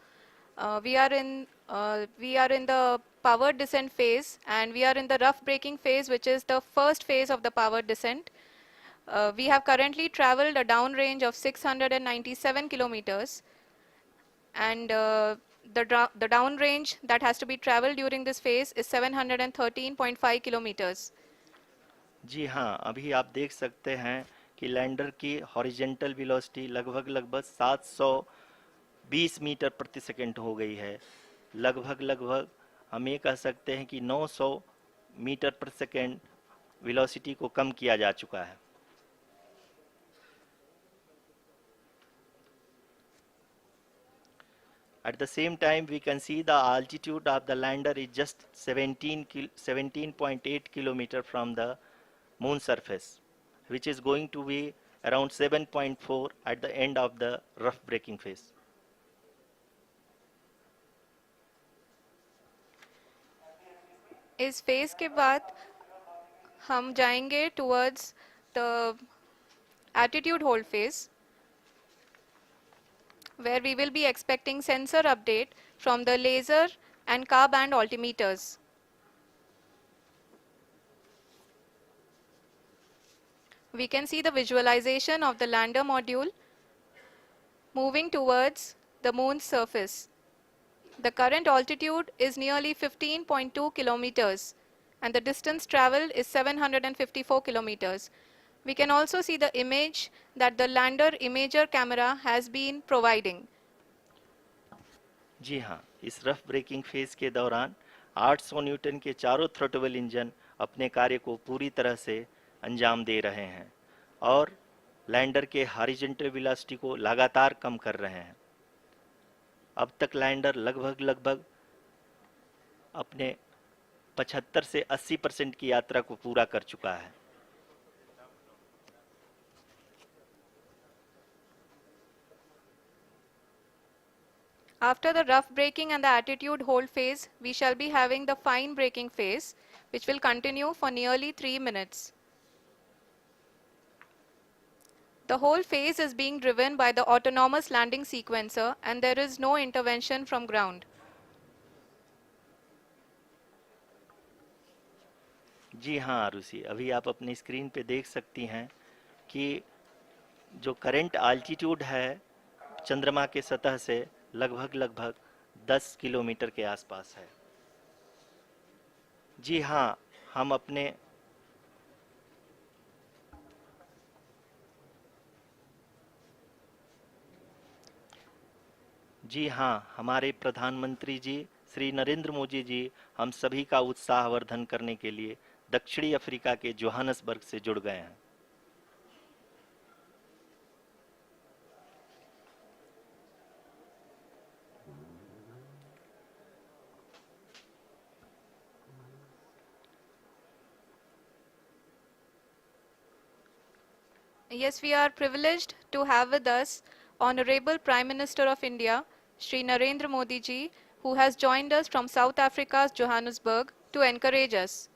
we are in the power descent phase, and we are in the rough braking phase, which is the first phase of the power descent. We have currently traveled a downrange of 697 kilometers, and the downrange that has to be traveled during this phase is 713.5 kilometers. जी हाँ, अभी आप देख सकते हैं कि lander की horizontal velocity लगभग 720 metre प्रति सेकंड हो गई है। लगभग हम ये कह सकते हैं कि 900 मीटर पर सेकंड वेलोसिटी को कम किया जा चुका है। At the same time, we can see the altitude of the lander is just 17.8 kilometer from the moon surface, which is going to be around 7.4 at the end of the rough braking phase. इस phase के बाद हम जाएंगे towards the attitude hold phase, where we will be expecting sensor update from the laser and car band altimeters. We can see the visualization of the lander module moving towards the moon's surface. The current altitude is nearly 15.2 kilometers and the distance traveled is 754 kilometers. We can also see the image that the lander imager camera has been providing. जी हाँ, इस rough breaking phase के दौरान 800 Newton के चारों throttle engine अपने कार्य को पूरी तरह से अंजाम दे रहे हैं और लैंडर के हॉरिजॉन्टल वेलोसिटी को लगातार कम कर रहे हैं। अब तक लैंडर लगभग अपने 75 से 80% की यात्रा को पूरा कर चुका है। After the rough braking and the attitude hold phase, we shall be having the fine braking phase, which will continue for nearly 3 minutes. The whole phase is being driven by the autonomous landing sequencer and there is no intervention from ground. जी हाँ आरुषि, अभी आप अपनी screen पे देख सकती हैं कि जो करंट आल्टीट्यूड है चंद्रमा के सतह से लगभग 10 किलोमीटर के आसपास है। जी हाँ, हम अपने जी हाँ, हमारे प्रधानमंत्री जी श्री नरेंद्र मोदी जी हम सभी का उत्साहवर्धन करने के लिए दक्षिणी अफ्रीका के जोहानसबर्ग से जुड़ गए हैं। Yes, we are privileged to have with us Honorable Prime Minister of India, Shri Narendra Modi ji, who has joined us from South Africa's Johannesburg to encourage us.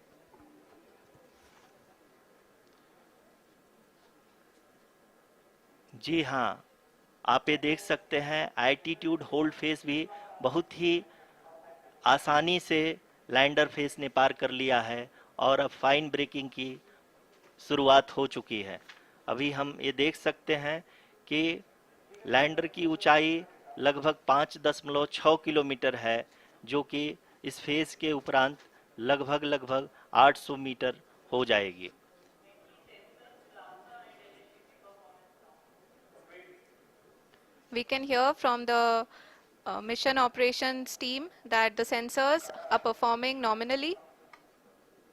जी हाँ, आप ये देख सकते हैं एल्टीट्यूड होल्ड फेस भी बहुत ही आसानी से लैंडर फेस ने पार कर लिया है और अब फाइन ब्रेकिंग की शुरुआत हो चुकी है। अभी हम ये देख सकते हैं कि लैंडर की ऊंचाई लगभग 5.6 किलोमीटर है, जो कि इस फेज के उपरांत लगभग 800 मीटर हो जाएगी। We can hear from the mission operations team that the sensors are performing nominally.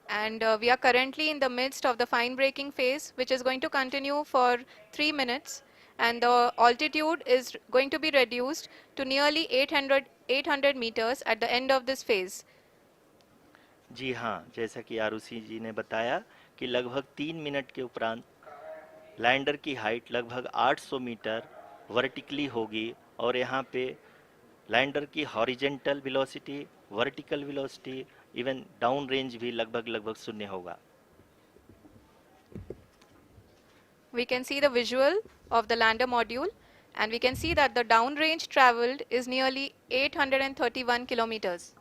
And we are currently in the midst of the fine braking phase, which is going to continue for 3 minutes. And the altitude is going to be reduced to nearly 800 meters at the end of this phase. जी हाँ, जैसा कि आरुषि जी ने बताया कि लगभग 3 minute के उपरांत lander की हाइट लगभग 800 मीटर वर्टिकली होगी और यहाँ पे लैंडर की horizontal velocity, vertical velocity, even down range भी लगभग शून्य होगा। We can see the visual of the lander module and we can see that the downrange traveled is nearly 831 kilometers.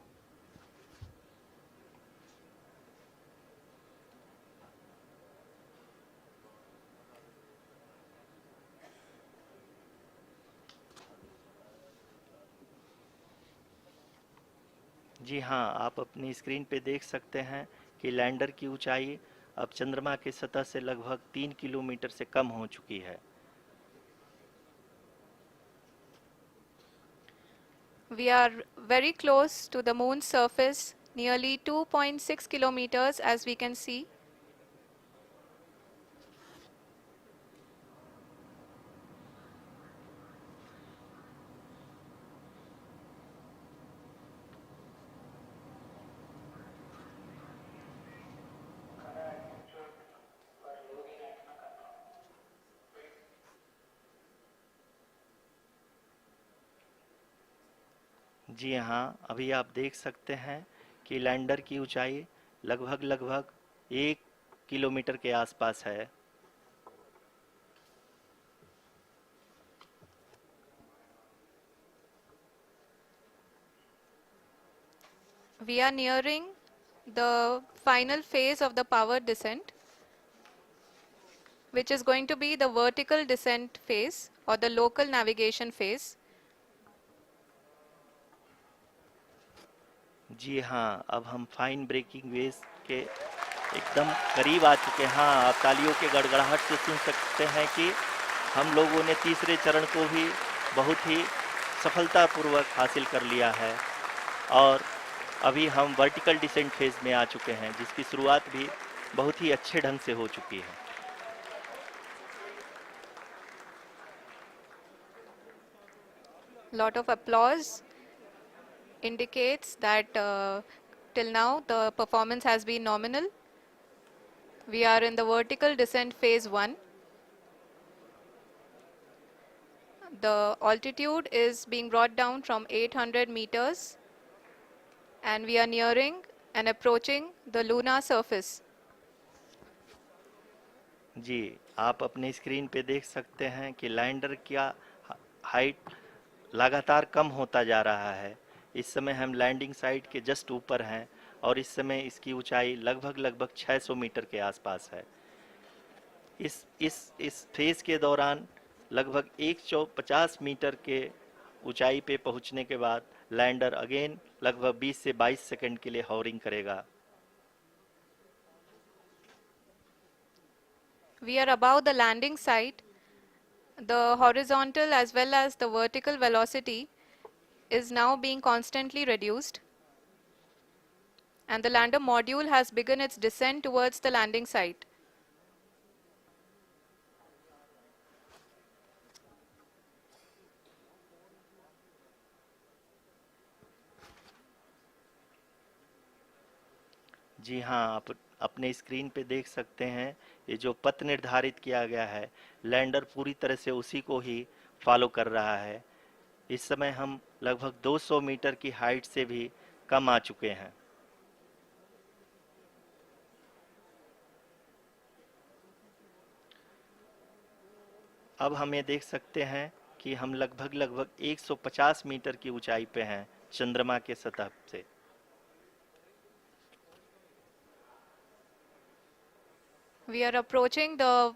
जी हाँ, आप अपनी स्क्रीन पे देख सकते हैं कि लैंडर की ऊंचाई अब चंद्रमा की सतह से लगभग 3 किलोमीटर से कम हो चुकी है। We are very close to the moon's surface, nearly 2.6 kilometers as we can see. जी हाँ, अभी आप देख सकते हैं कि लैंडर की ऊंचाई लगभग लगभग 1 किलोमीटर के आसपास है। We are nearing the final phase of the power descent, which is going to be the vertical descent phase or the local navigation phase. जी हाँ, अब हम फाइन ब्रेकिंग वेव्स के एकदम करीब आ चुके हैं। हाँ, आप तालियों के गड़गड़ाहट से सुन सकते हैं कि हम लोगों ने तीसरे चरण को भी बहुत ही सफलतापूर्वक हासिल कर लिया है और अभी हम वर्टिकल डिसेंट फेज में आ चुके हैं, जिसकी शुरुआत भी बहुत ही अच्छे ढंग से हो चुकी है। Lot of applause indicates that till now the performance has been nominal. We are in the vertical descent phase 1. The altitude is being brought down from 800 meters and we are nearing and approaching the lunar surface. जी, आप अपने screen पे देख सकते हैं कि lander का height लगातार कम होता जा रहा है। इस समय हम लैंडिंग साइट के जस्ट ऊपर हैं और इस समय इसकी ऊंचाई लगभग लगभग 600 मीटर के आसपास है। इस फेज के दौरान लगभग 150 मीटर के ऊंचाई पे पहुंचने के बाद लैंडर अगेन लगभग 20 से 22 सेकंड के लिए हॉवरिंग करेगा। We are above the landing site. The horizontal as well as the vertical velocity is now being constantly reduced. And the lander module has begun its descent towards the landing site. जी हाँ, आप अपने screen पे देख सकते हैं ये जो पथ निर्धारित किया गया है, लैंडर पूरी तरह से उसी को ही फॉलो कर रहा है। इस समय हम लगभग 200 मीटर की हाइट से भी कम आ चुके हैं। अब हम ये देख सकते हैं कि हम लगभग लगभग 150 मीटर की ऊंचाई पे हैं चंद्रमा के सतह से। We are approaching the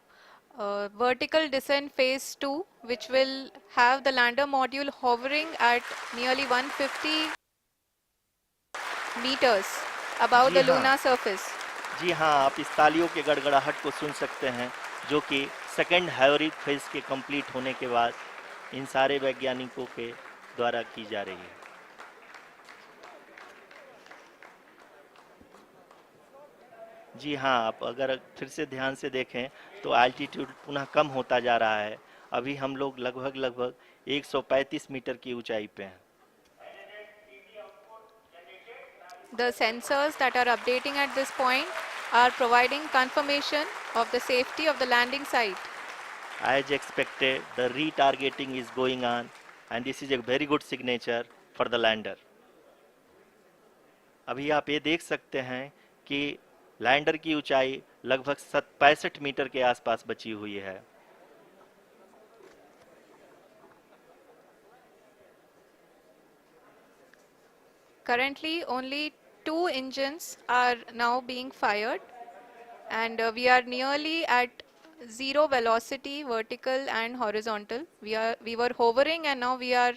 vertical descent phase 2, which will have the lander module hovering at nearly 150 meters above ji the हाँ, lunar surface. जी हाँ, आप इस तालियों के गड़गड़ाहट को सुन सकते हैं, जो कि सेकंड हाइवरिक फेज के कंप्लीट होने के बाद इन सारे वैज्ञानिकों के द्वारा की जा रही है। जी हाँ, आप अगर फिर से ध्यान से देखें तो एल्टीट्यूड पुनः कम होता जा रहा है। अभी हम लोग लगभग लगभग 135 मीटर की ऊंचाई पे हैं। The sensors that are updating at this point are providing confirmation of the safety of the landing site. As expected, the retargeting is going on and this is a very good signature for the lander. अभी आप ये देख सकते हैं कि lander की ऊंचाई लगभग 65 मीटर के आसपास बची हुई है। Currently, only 2 engines are now being fired, and we are nearly at zero velocity, vertical and horizontal. We were hovering, and now we are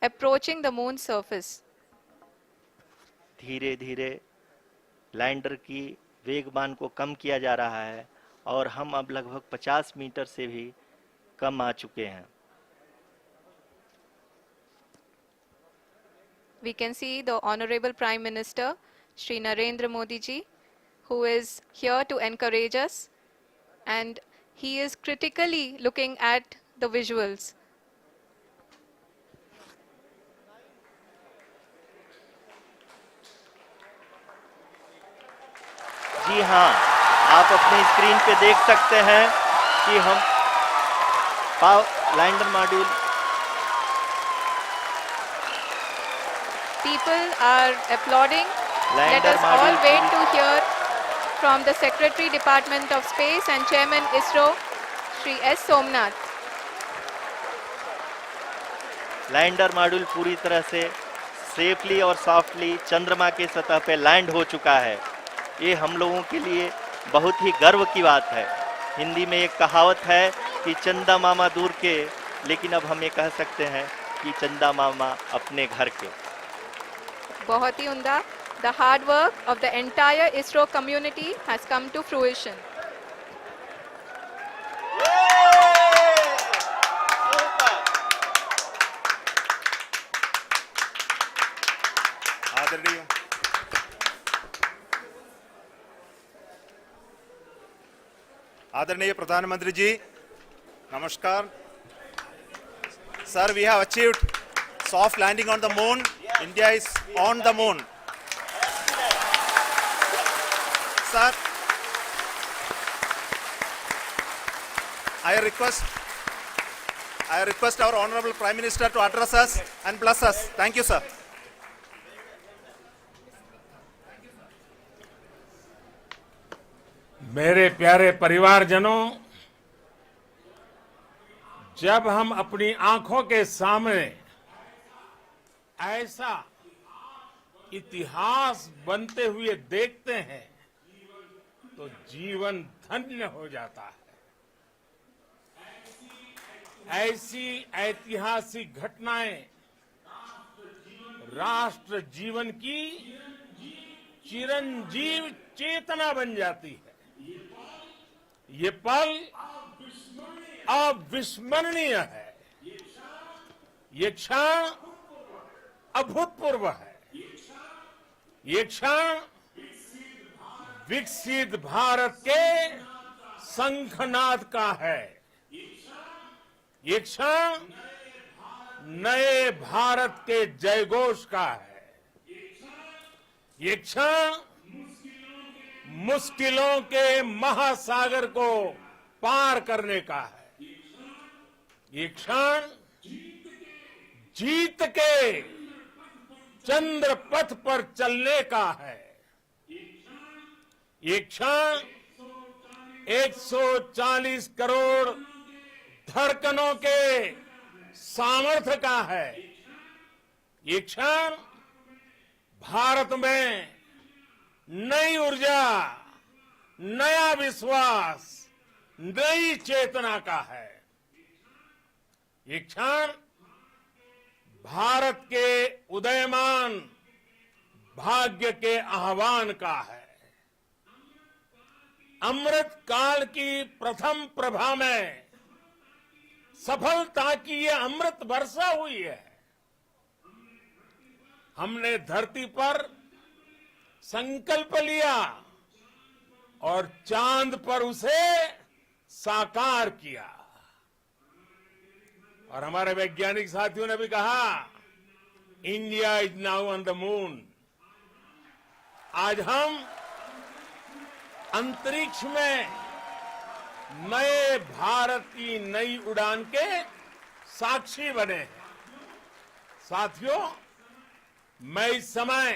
approaching the moon's surface. धीरे धीरे लैंडर की वेगमान को कम किया जा रहा है और हम अब लगभग 50 मीटर से भी कम आ चुके हैं। We can see the Honorable Prime Minister, Shri Narendra Modi ji, who is here to encourage us, and he is critically looking at the visuals. जी हाँ, आप अपने स्क्रीन पे देख सकते हैं कि हम lander module People are applauding. Let lander us all module wait पूरी to hear from the Secretary Department of Space and Chairman ISRO, Shri S. Somnath. Lander module पूरी तरह से सेफली और सॉफ्टली चंद्रमा के सतह पे लैंड हो चुका है। ये हम लोगों के लिए बहुत ही गर्व की बात है। हिंदी में एक कहावत है कि चंदा मामा दूर के, लेकिन अब हम ये कह सकते हैं कि चंदा मामा अपने घर के। बहुत ही उम्दा. The hard work of the entire ISRO community has come to fruition. आदरणीय आदरणीय प्रधानमंत्री जी, नमस्कार sir. We have achieved soft landing on the moon. India is on the moon. Sir, I request our Honorable Prime Minister to address us and bless us. Thank you, sir. मेरे प्यारे परिवारजनों, जब हम अपनी आंखों के सामने ऐसा इतिहास बनते हुए देखते हैं तो जीवन धन्य हो जाता है। ऐसी ऐतिहासिक घटनाएं राष्ट्र जीवन की चिरंजीव चेतना बन जाती है। ये पल अविस्मरणीय है। ये क्षण अभूतपूर्व है। ये क्षण विकसित भारत के शंखनाद का है। ये क्षण नए भारत के जयघोष का है। ये क्षण मुश्किलों के महासागर को पार करने का है। ये क्षण जीत के चंद्र पथ पर चलने का है। ये क्षण 140 करोड़ धड़कनों के सामर्थ्य का है। ये क्षण भारत में नई ऊर्जा, नया विश्वास, नई चेतना का है। ये क्षण भारत के उदयमान भाग्य के आह्वान का है। अमृत काल की प्रथम प्रभा में सफलता की ये अमृत वर्षा हुई है। हमने धरती पर संकल्प लिया और चांद पर उसे साकार किया। और हमारे वैज्ञानिक साथियों ने भी कहा, India is now on the moon. आज हम अंतरिक्ष में नए भारत की नई उड़ान के साक्षी बने हैं। साथियों, मैं इस समय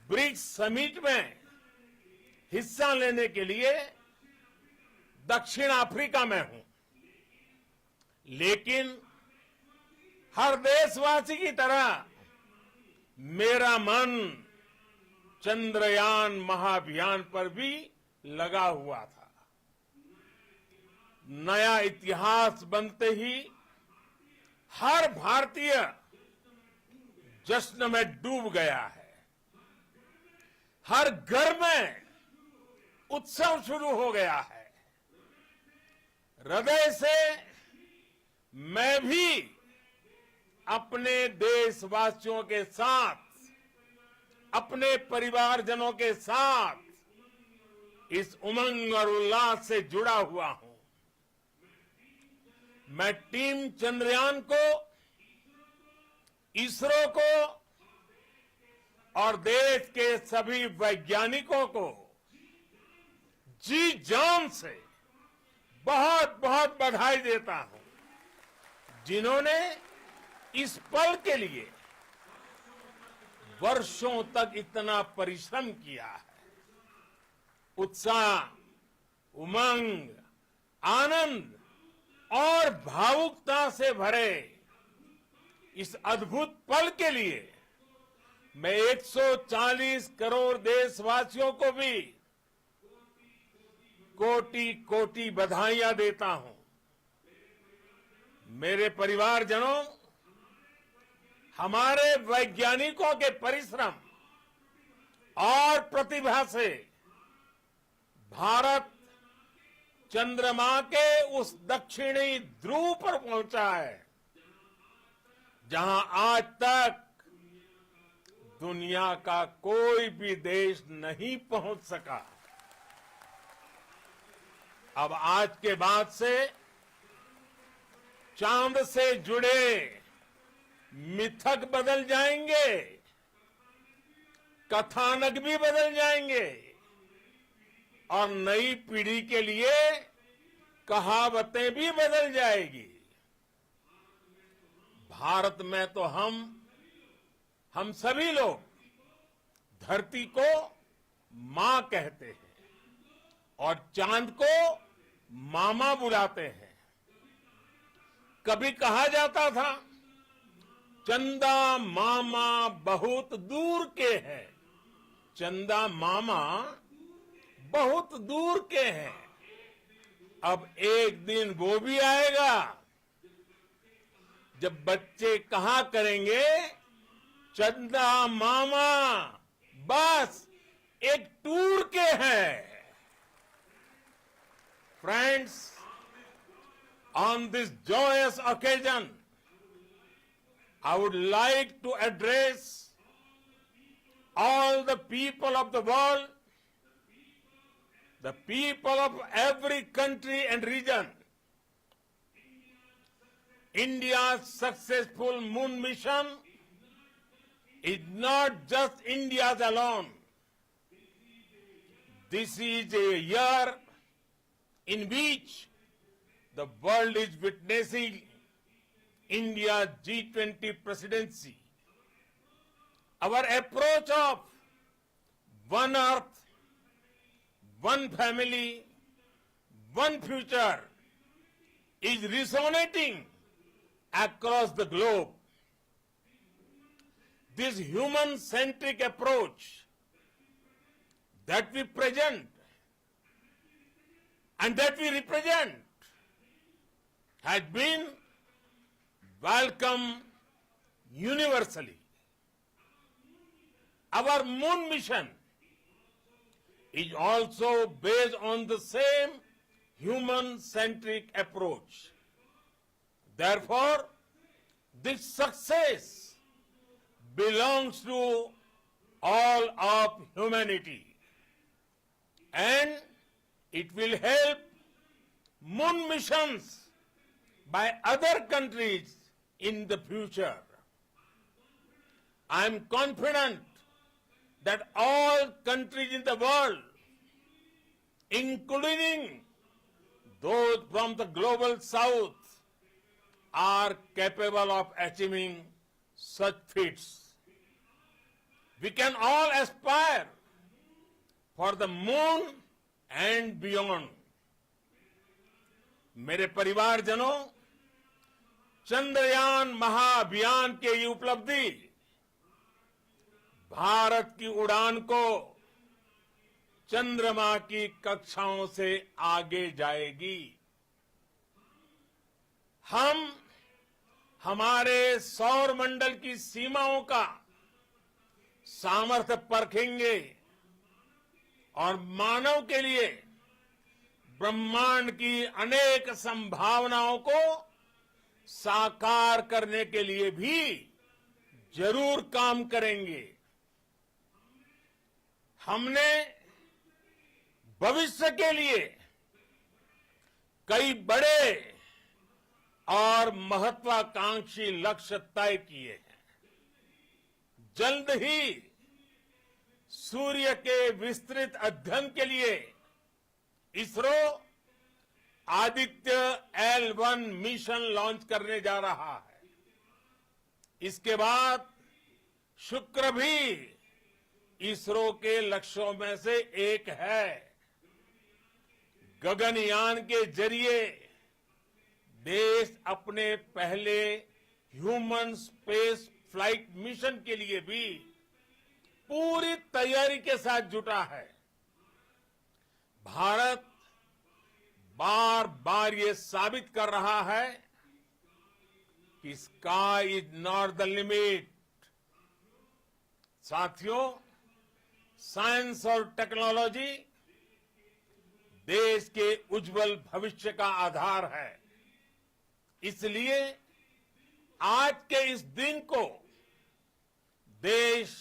ब्रिक्स समिट में हिस्सा लेने के लिए दक्षिण अफ्रीका में हूं, लेकिन हर देशवासी की तरह मेरा मन चंद्रयान महाअभियान पर भी लगा हुआ था। नया इतिहास बनते ही हर भारतीय जश्न में डूब गया है। हर घर में उत्सव शुरू हो गया है। हृदय से मैं भी अपने देशवासियों के साथ, अपने परिवारजनों के साथ इस उमंग और उल्लास से जुड़ा हुआ हूं। मैं टीम चंद्रयान को, इसरो को और देश के सभी वैज्ञानिकों को जी जान से बहुत बहुत बधाई देता हूं, जिन्होंने इस पल के लिए वर्षों तक इतना परिश्रम किया है। उत्साह, उमंग, आनंद और भावुकता से भरे इस अद्भुत पल के लिए मैं 140 करोड़ देशवासियों को भी कोटि कोटि बधाइयां देता हूं। मेरे परिवारजनों, हमारे वैज्ञानिकों के परिश्रम और प्रतिभा से भारत चंद्रमा के उस दक्षिणी ध्रुव पर पहुंचा है जहां आज तक दुनिया का कोई भी देश नहीं पहुंच सका। अब आज के बाद से चांद से जुड़े मिथक बदल जाएंगे, कथानक भी बदल जाएंगे और नई पीढ़ी के लिए कहावतें भी बदल जाएगी। भारत में तो हम सभी लोग धरती को मां कहते हैं और चांद को मामा बुलाते हैं। कभी कहा जाता था चंदा मामा बहुत दूर के हैं, चंदा मामा बहुत दूर के हैं। अब एक दिन वो भी आएगा जब बच्चे कहा करेंगे चंदा मामा बस एक टूर के हैं। Friends, on this joyous occasion, I would like to address all the people of the world, the people of every country and region. India's successful moon mission is not just India's alone. This is a year in which the world is witnessing India's G20 presidency. Our approach of one earth, one family, one future is resonating across the globe. This human-centric approach that we present and that we represent has been welcomed universally. Our moon mission is also based on the same human-centric approach. Therefore, this success belongs to all of humanity, and it will help moon missions by other countries in the future. I am confident that all countries in the world, including those from the global south, are capable of achieving such feats. We can all aspire for the moon and beyond. मेरे परिवारजनों, चंद्रयान महाअभियान के ये उपलब्धि भारत की उड़ान को चंद्रमा की कक्षाओं से आगे जाएगी। हम हमारे सौर मंडल की सीमाओं का सामर्थ्य परखेंगे और मानव के लिए ब्रह्मांड की अनेक संभावनाओं को साकार करने के लिए भी जरूर काम करेंगे। हमने भविष्य के लिए कई बड़े और महत्वाकांक्षी लक्ष्य तय किए हैं। जल्द ही सूर्य के विस्तृत अध्ययन के लिए ISRO Aditya L1 mission launch करने जा रहा है। इसके बाद शुक्र भी इसरो के लक्ष्यों में से एक है। गगनयान के जरिए देश अपने पहले ह्यूमन स्पेस फ्लाइट मिशन के लिए भी पूरी तैयारी के साथ जुटा है। भारत बार बार ये साबित कर रहा है कि sky is not the limit. साथियों, साइंस और टेक्नोलॉजी देश के उज्जवल भविष्य का आधार है। इसलिए आज के इस दिन को देश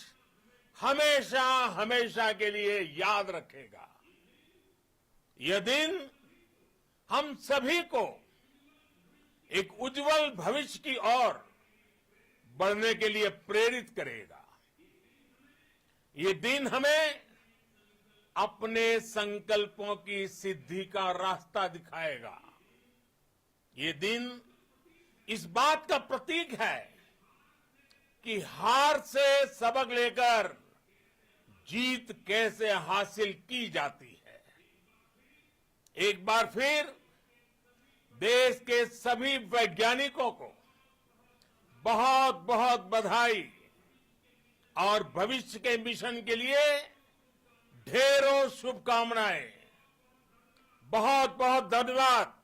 हमेशा हमेशा के लिए याद रखेगा। यह दिन हम सभी को एक उज्जवल भविष्य की ओर बढ़ने के लिए प्रेरित करेगा। ये दिन हमें अपने संकल्पों की सिद्धि का रास्ता दिखाएगा। ये दिन इस बात का प्रतीक है कि हार से सबक लेकर जीत कैसे हासिल की जाती है। एक बार फिर देश के सभी वैज्ञानिकों को बहुत बहुत बधाई और भविष्य के मिशन के लिए ढेरों शुभकामनाएं। बहुत बहुत धन्यवाद।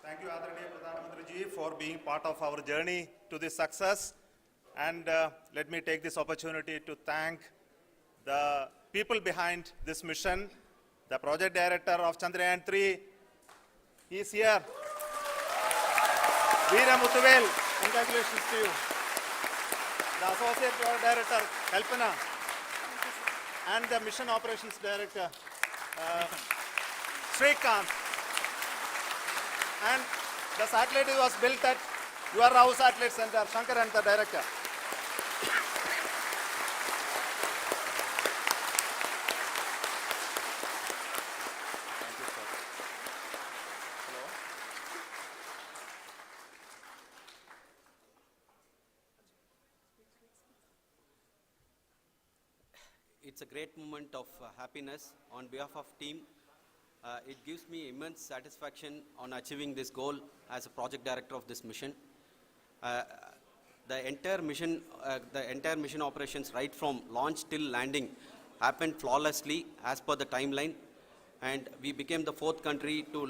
Thank you, Adharaniya Pradhan Mantri ji, for being part of our journey to this success. And let me take this opportunity to thank the people behind this mission, the project director of Chandrayaan-3. He is here. Veera Muthuvel, congratulations to you. The associate project director, Kalpana, and the mission operations director, Srikanth. And the satellite was built at your house satellite center, Shankar and the director. Thank you, sir. Hello. It's a great moment of happiness on behalf of team. It gives me immense satisfaction on achieving this goal as a project director of this mission. The entire mission operations right from launch till landing happened flawlessly as per the timeline, and we became the 4th country to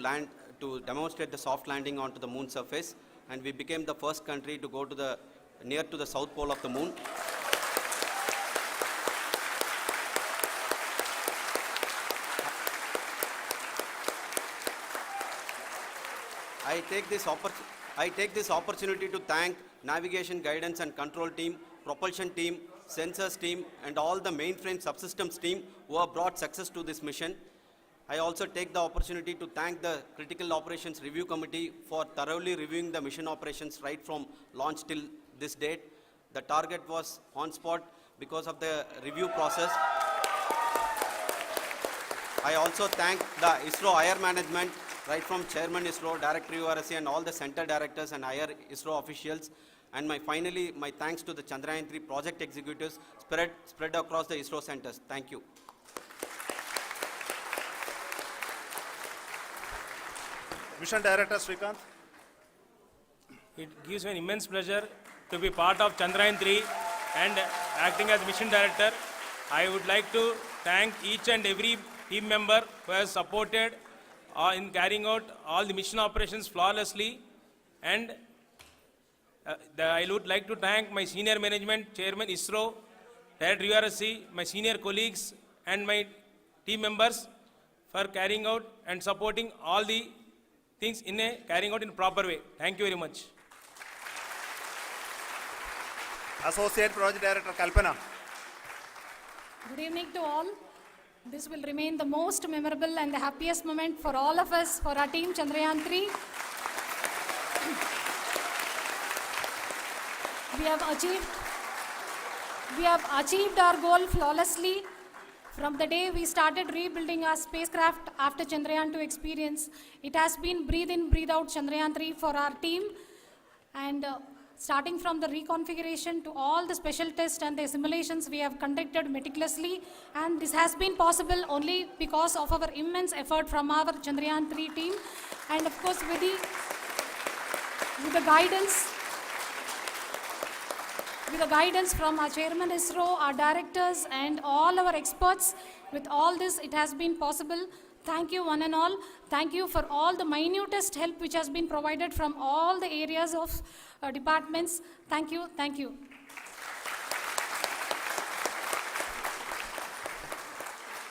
demonstrate the soft landing onto the moon surface, and we became the first country to go to near to the south pole of the moon. I take this opportunity to thank navigation, guidance and control team, propulsion team, sensors team and all the mainframe subsystems team who have brought success to this mission. I also take the opportunity to thank the Critical Operations Review Committee for thoroughly reviewing the mission operations right from launch till this date. The target was on spot because of the review process. I also thank the ISRO higher management, right from Chairman ISRO, Director URSC and all the center directors and higher ISRO officials. And finally, my thanks to the Chandrayaan-3 project executives spread across the ISRO centers. Thank you. Mission Director Srikanth. It gives me an immense pleasure to be part of Chandrayaan-3 and acting as Mission Director. I would like to thank each and every team member who has supported in carrying out all the mission operations flawlessly. And I would like to thank my senior management, Chairman ISRO, Director URSC, my senior colleagues and my team members for carrying out and supporting all the things carrying out in a proper way. Thank you very much. Associate Project Director Kalpana. Good evening to all. This will remain the most memorable and the happiest moment for all of us, for our team Chandrayaan-3. We have achieved our goal flawlessly. From the day we started rebuilding our spacecraft after Chandrayaan-2 experience, it has been breathe in, breathe out Chandrayaan-3 for our team. And starting from the reconfiguration to all the special tests and the simulations we have conducted meticulously, and this has been possible only because of our immense effort from our Chandrayaan-3 team, and of course with the guidance from our chairman ISRO, our directors and all our experts. With all this, it has been possible. Thank you one and all. Thank you for all the minutest help which has been provided from all the areas of departments. Thank you. Thank you.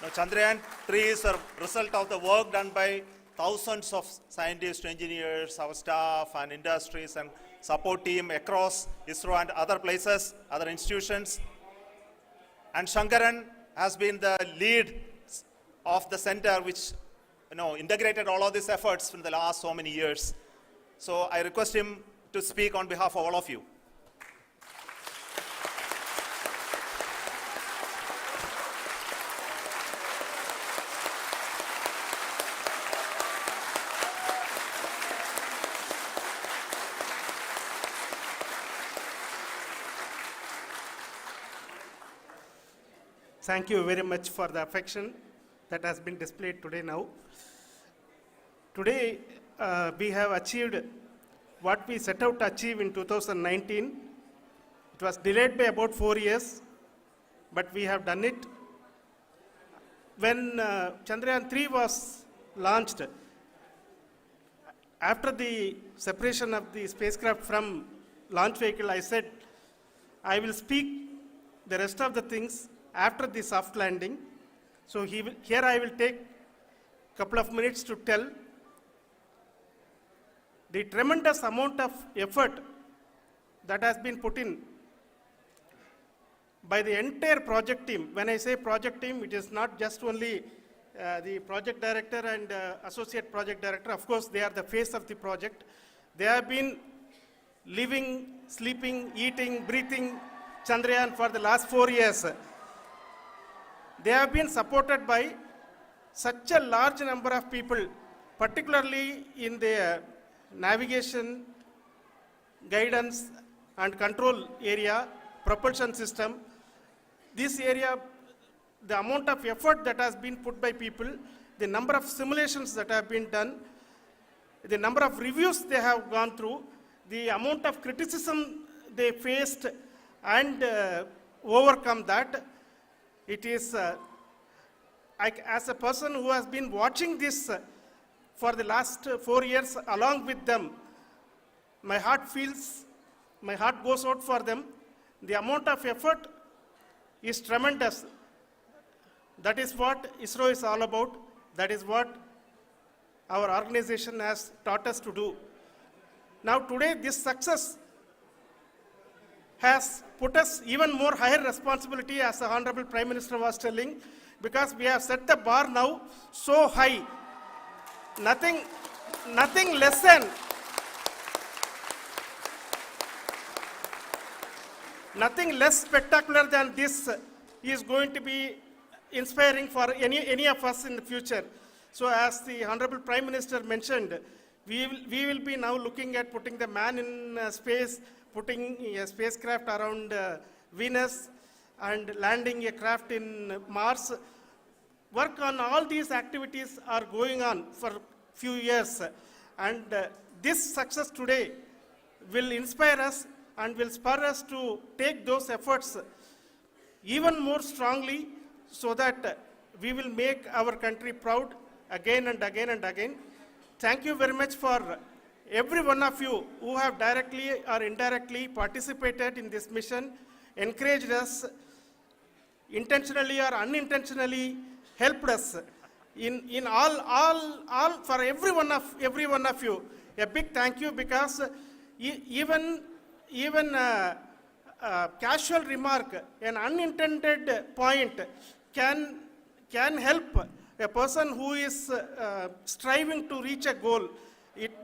Now, Chandrayaan-3 is a result of the work done by thousands of scientists, engineers, our staff and industries and support team across ISRO and other places, other institutions. And Shankaran has been the lead of the center which integrated all of these efforts in the last so many years. So I request him to speak on behalf of all of you. Thank you very much for the affection that has been displayed today now. Today, we have achieved what we set out to achieve in 2019. It was delayed by about 4 years, but we have done it. When Chandrayaan-3 was launched, after the separation of the spacecraft from launch vehicle, I said, I will speak the rest of the things after the soft landing. So here I will take a couple of minutes to tell the tremendous amount of effort that has been put in by the entire project team. When I say project team, it is not just only the project director and associate project director. Of course, they are the face of the project. They have been living, sleeping, eating, breathing Chandrayaan for the last 4 years. They have been supported by such a large number of people, particularly in the navigation, guidance and control area, propulsion system. This area, the amount of effort that has been put by people, the number of simulations that have been done, the number of reviews they have gone through, the amount of criticism they faced and overcome that. It is, as a person who has been watching this for the last 4 years along with them, my heart goes out for them. The amount of effort is tremendous. That is what ISRO is all about. That is what our organization has taught us to do. Now today, this success has put us even more higher responsibility, as the Honorable Prime Minister was telling, because we have set the bar now so high. Nothing less spectacular than this is going to be inspiring for any of us in the future. So as the Honorable Prime Minister mentioned, we will be now looking at putting the man in space, putting a spacecraft around Venus and landing a craft in Mars. Work on all these activities are going on for few years. And this success today will inspire us and will spur us to take those efforts even more strongly so that we will make our country proud again and again and again. Thank you very much for every one of you who have directly or indirectly participated in this mission, encouraged us, intentionally or unintentionally helped us in all for every one of you. A big thank you, because even casual remark, an unintended point can help a person who is striving to reach a goal.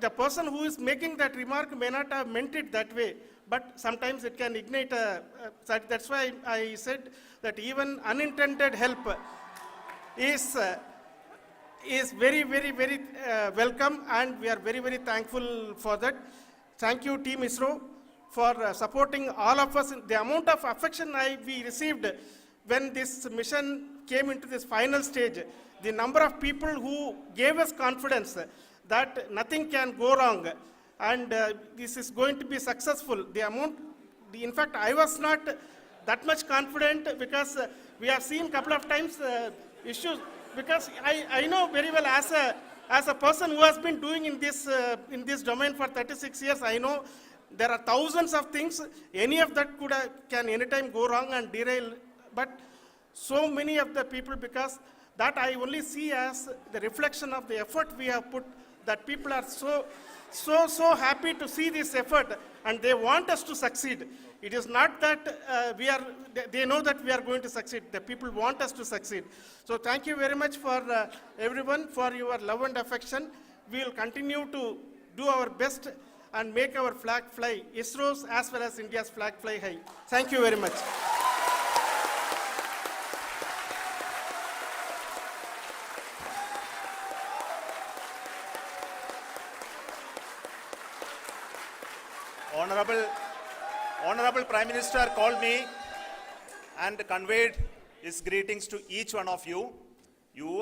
The person who is making that remark may not have meant it that way, but sometimes it can ignite that's why I said that even unintended help is very, very, very welcome, and we are very, very thankful for that. Thank you, Team ISRO, for supporting all of us. The amount of affection we received when this mission came into this final stage, the number of people who gave us confidence that nothing can go wrong, and this is going to be successful. In fact, I was not that much confident because we have seen a couple of times issues. Because I know very well as a person who has been doing in this domain for 36 years, I know there are thousands of things. Any of that can anytime go wrong and derail. But so many of the people, because that I only see as the reflection of the effort we have put, that people are so happy to see this effort and they want us to succeed. It is not that they know that we are going to succeed. The people want us to succeed. So thank you very much for everyone for your love and affection. We will continue to do our best and make our flag fly, ISRO's as well as India's flag fly high. Thank you very much. Honorable Prime Minister called me and conveyed his greetings to each one of you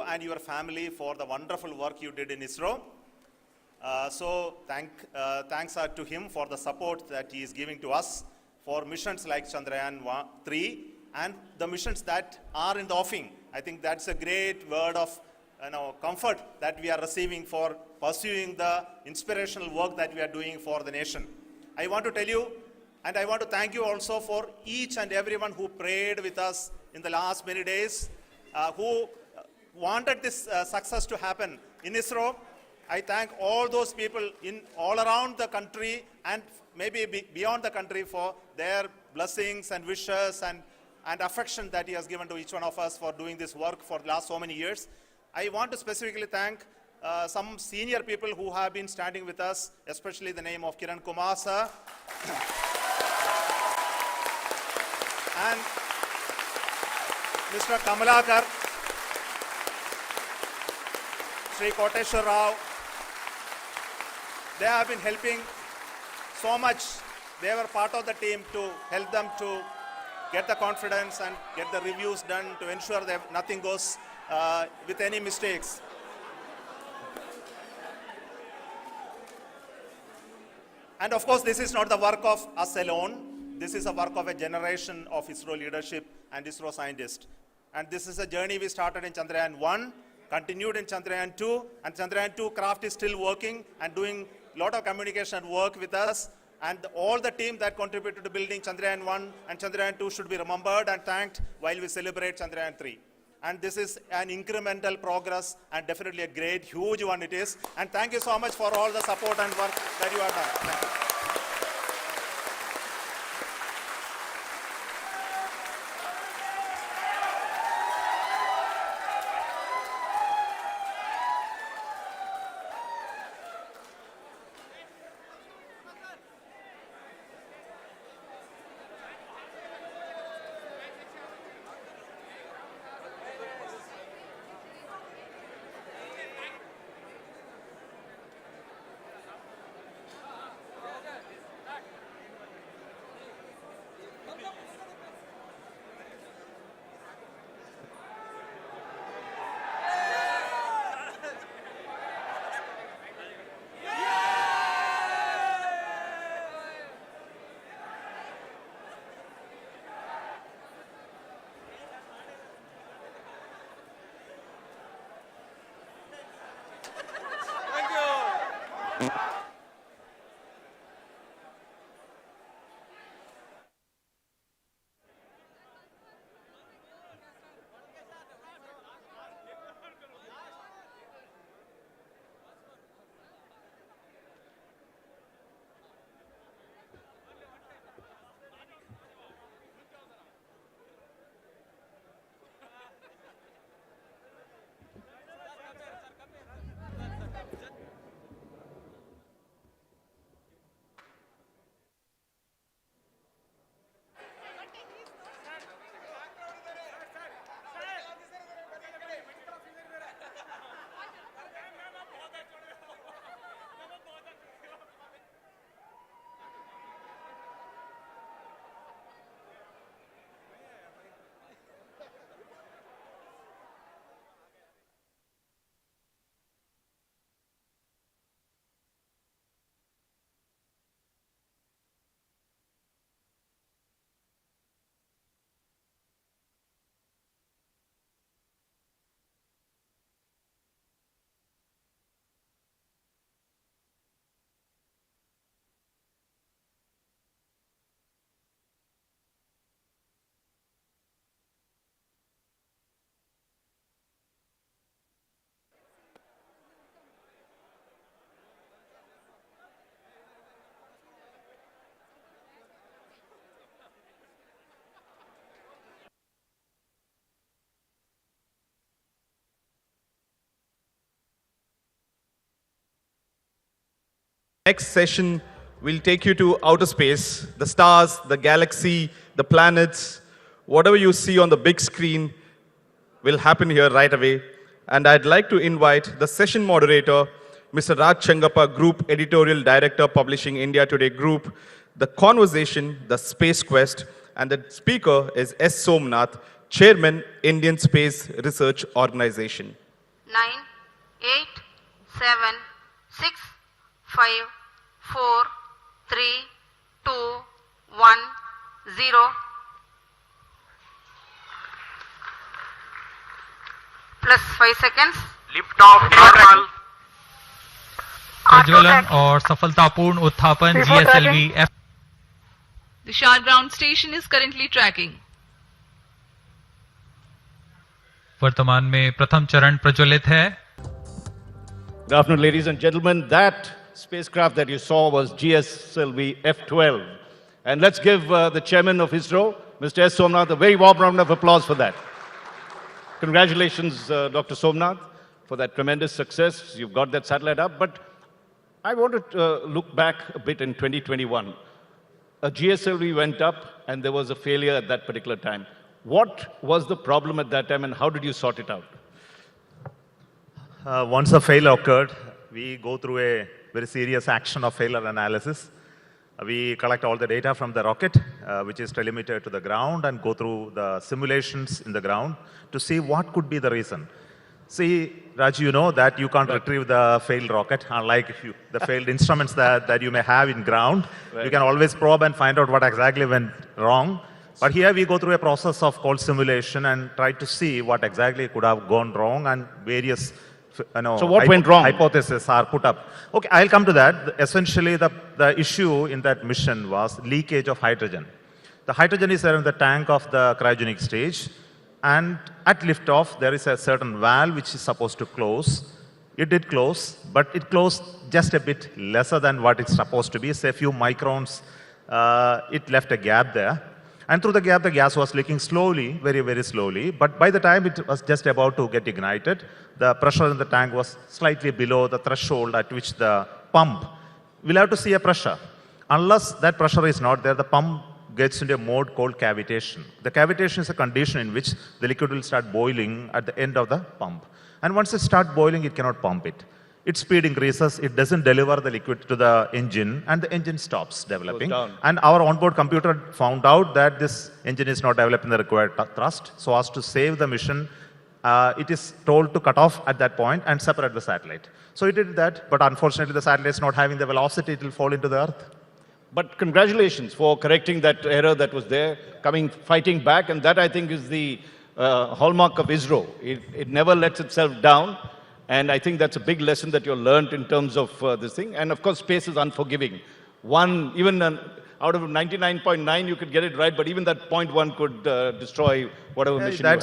and your family for the wonderful work you did in ISRO. Thanks are to him for the support that he is giving to us for missions like Chandrayaan-3 and the missions that are in the offing. I think that's a great word of comfort that we are receiving for pursuing the inspirational work that we are doing for the nation. I want to tell you, and I want to thank you also for each and everyone who prayed with us in the last many days, who wanted this success to happen in ISRO. I thank all those people all around the country and maybe beyond the country for their blessings and wishes and affection that he has given to each one of us for doing this work for the last so many years. I want to specifically thank some senior people who have been standing with us, especially the name of Kiran Kumar sir and Mr. Kamalakar, Sri Koteshwar Rao. They have been helping so much. They were part of the team to help them to get the confidence and get the reviews done to ensure that nothing goes with any mistakes. And of course, this is not the work of us alone. This is a work of a generation of ISRO leadership and ISRO scientists. And this is a journey we started in Chandrayaan-1, continued in Chandrayaan-2, and Chandrayaan-2 craft is still working and doing a lot of communication work with us. And all the team that contributed to building Chandrayaan-1 and Chandrayaan-2 should be remembered and thanked while we celebrate Chandrayaan-3. And this is an incremental progress and definitely a great, huge one it is. And thank you so much for all the support and work that you have done. Thank you. Next session will take you to outer space, the stars, the galaxy, the planets. Whatever you see on the big screen will happen here right away. And I'd like to invite the session moderator, Mr. Raj Changappa, Group Editorial Director, Publishing India Today Group, the conversation, the Space Quest, and the speaker is S. Somnath, Chairman, Indian Space Research Organization. 9, 8, 7, 6, 5, 4, 3, 2, 1, 0. Plus 5 seconds. Lift off normal प्रज्वलन और सफलतापूर्ण उत्थापन GSLV F. The Shah ground station is currently tracking. वर्तमान में प्रथम चरण प्रज्वलित है. Good afternoon, ladies and gentlemen. That spacecraft that you saw was GSLV F-12. And let's give the chairman of ISRO, Mr. S. Somnath, a very warm round of applause for that. Congratulations, Dr. Somnath, for that tremendous success. You've got that satellite up. But I want to look back a bit in 2021. A GSLV went up and there was a failure at that particular time. What was the problem at that time and how did you sort it out? Once a failure occurred, we go through a very serious action of failure analysis. We collect all the data from the rocket, which is telemetered to the ground, and go through the simulations in the ground to see what could be the reason. See, Raj, you know that you can't retrieve the failed rocket, unlike the failed instruments that you may have in ground. Right. You can always probe and find out what exactly went wrong. But here we go through a process of called simulation and try to see what exactly could have gone wrong, and various so what went wrong? Hypotheses are put up. Okay, I'll come to that. Essentially, the issue in that mission was leakage of hydrogen. The hydrogen is there in the tank of the cryogenic stage, and at liftoff, there is a certain valve which is supposed to close. It did close, but it closed just a bit lesser than what it's supposed to be. Say a few microns, it left a gap there. And through the gap, the gas was leaking slowly, very, very slowly. But by the time it was just about to get ignited, the pressure in the tank was slightly below the threshold at which the pump will have to see a pressure. Unless that pressure is not there, the pump gets into a mode called cavitation. The cavitation is a condition in which the liquid will start boiling at the end of the pump. And once it starts boiling, it cannot pump it. Its speed increases, it doesn't deliver the liquid to the engine, and the engine stops developing. And our onboard computer found out that this engine is not developing the required thrust. So as to save the mission, it is told to cut off at that point and separate the satellite. So it did that, but unfortunately the satellite is not having the velocity, it will fall into the earth. But congratulations for correcting that error that was there, fighting back, and that I think is the hallmark of ISRO. It never lets itself down. And I think that's a big lesson that you learned in terms of this thing. And of course, space is unforgiving. Even out of 99.9, you could get it right, but even that 0.1 could destroy whatever mission you had.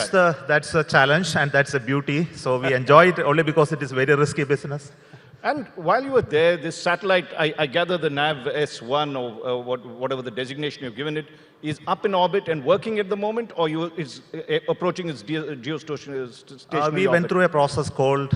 That's the challenge, and that's the beauty. So we enjoy it only because it is very risky business. And while you were there, this satellite, I gather the NAV S1 or whatever the designation you've given it, is up in orbit and working at the moment, or is approaching its geostationary We went through a process called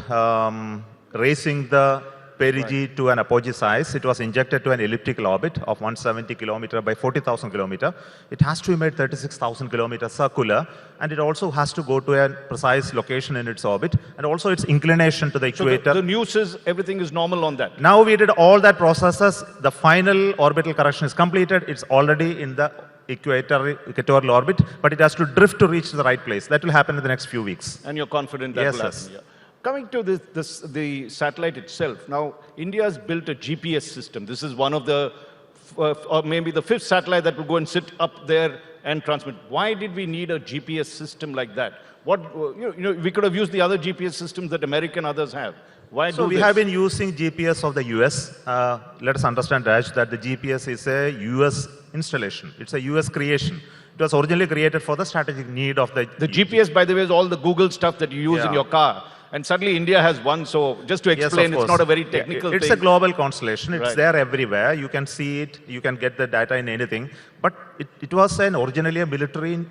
raising the perigee to an apogee size. It was injected to an elliptical orbit of 170 kilometer by 40,000 kilometer. It has to emit 36,000 kilometers circular, and it also has to go to a precise location in its orbit, and also its inclination to the equator. So the news is everything is normal on that. Now we did all that processes. The final orbital correction is completed. It's already in the equatorial orbit, but it has to drift to reach the right place. That will happen in the next few weeks. And you're confident that will happen? Yeah. Coming to the satellite itself, now India has built a GPS system. This is one of the, or maybe the fifth satellite that will go and sit up there and transmit. Why did we need a GPS system like that? We could have used the other GPS systems that America and others have. Why so do we this? have been using GPS of the US. Let us understand, Raj, that the GPS is a US installation. It's a US creation. It was originally created for the strategic need of the GPS, by the way, is all the Google stuff that you use in your car. And suddenly India has one, so just to explain, it's not a very technical thing. It's a global constellation. It's there everywhere. You can see it. You can get the data in anything. But it was originally a military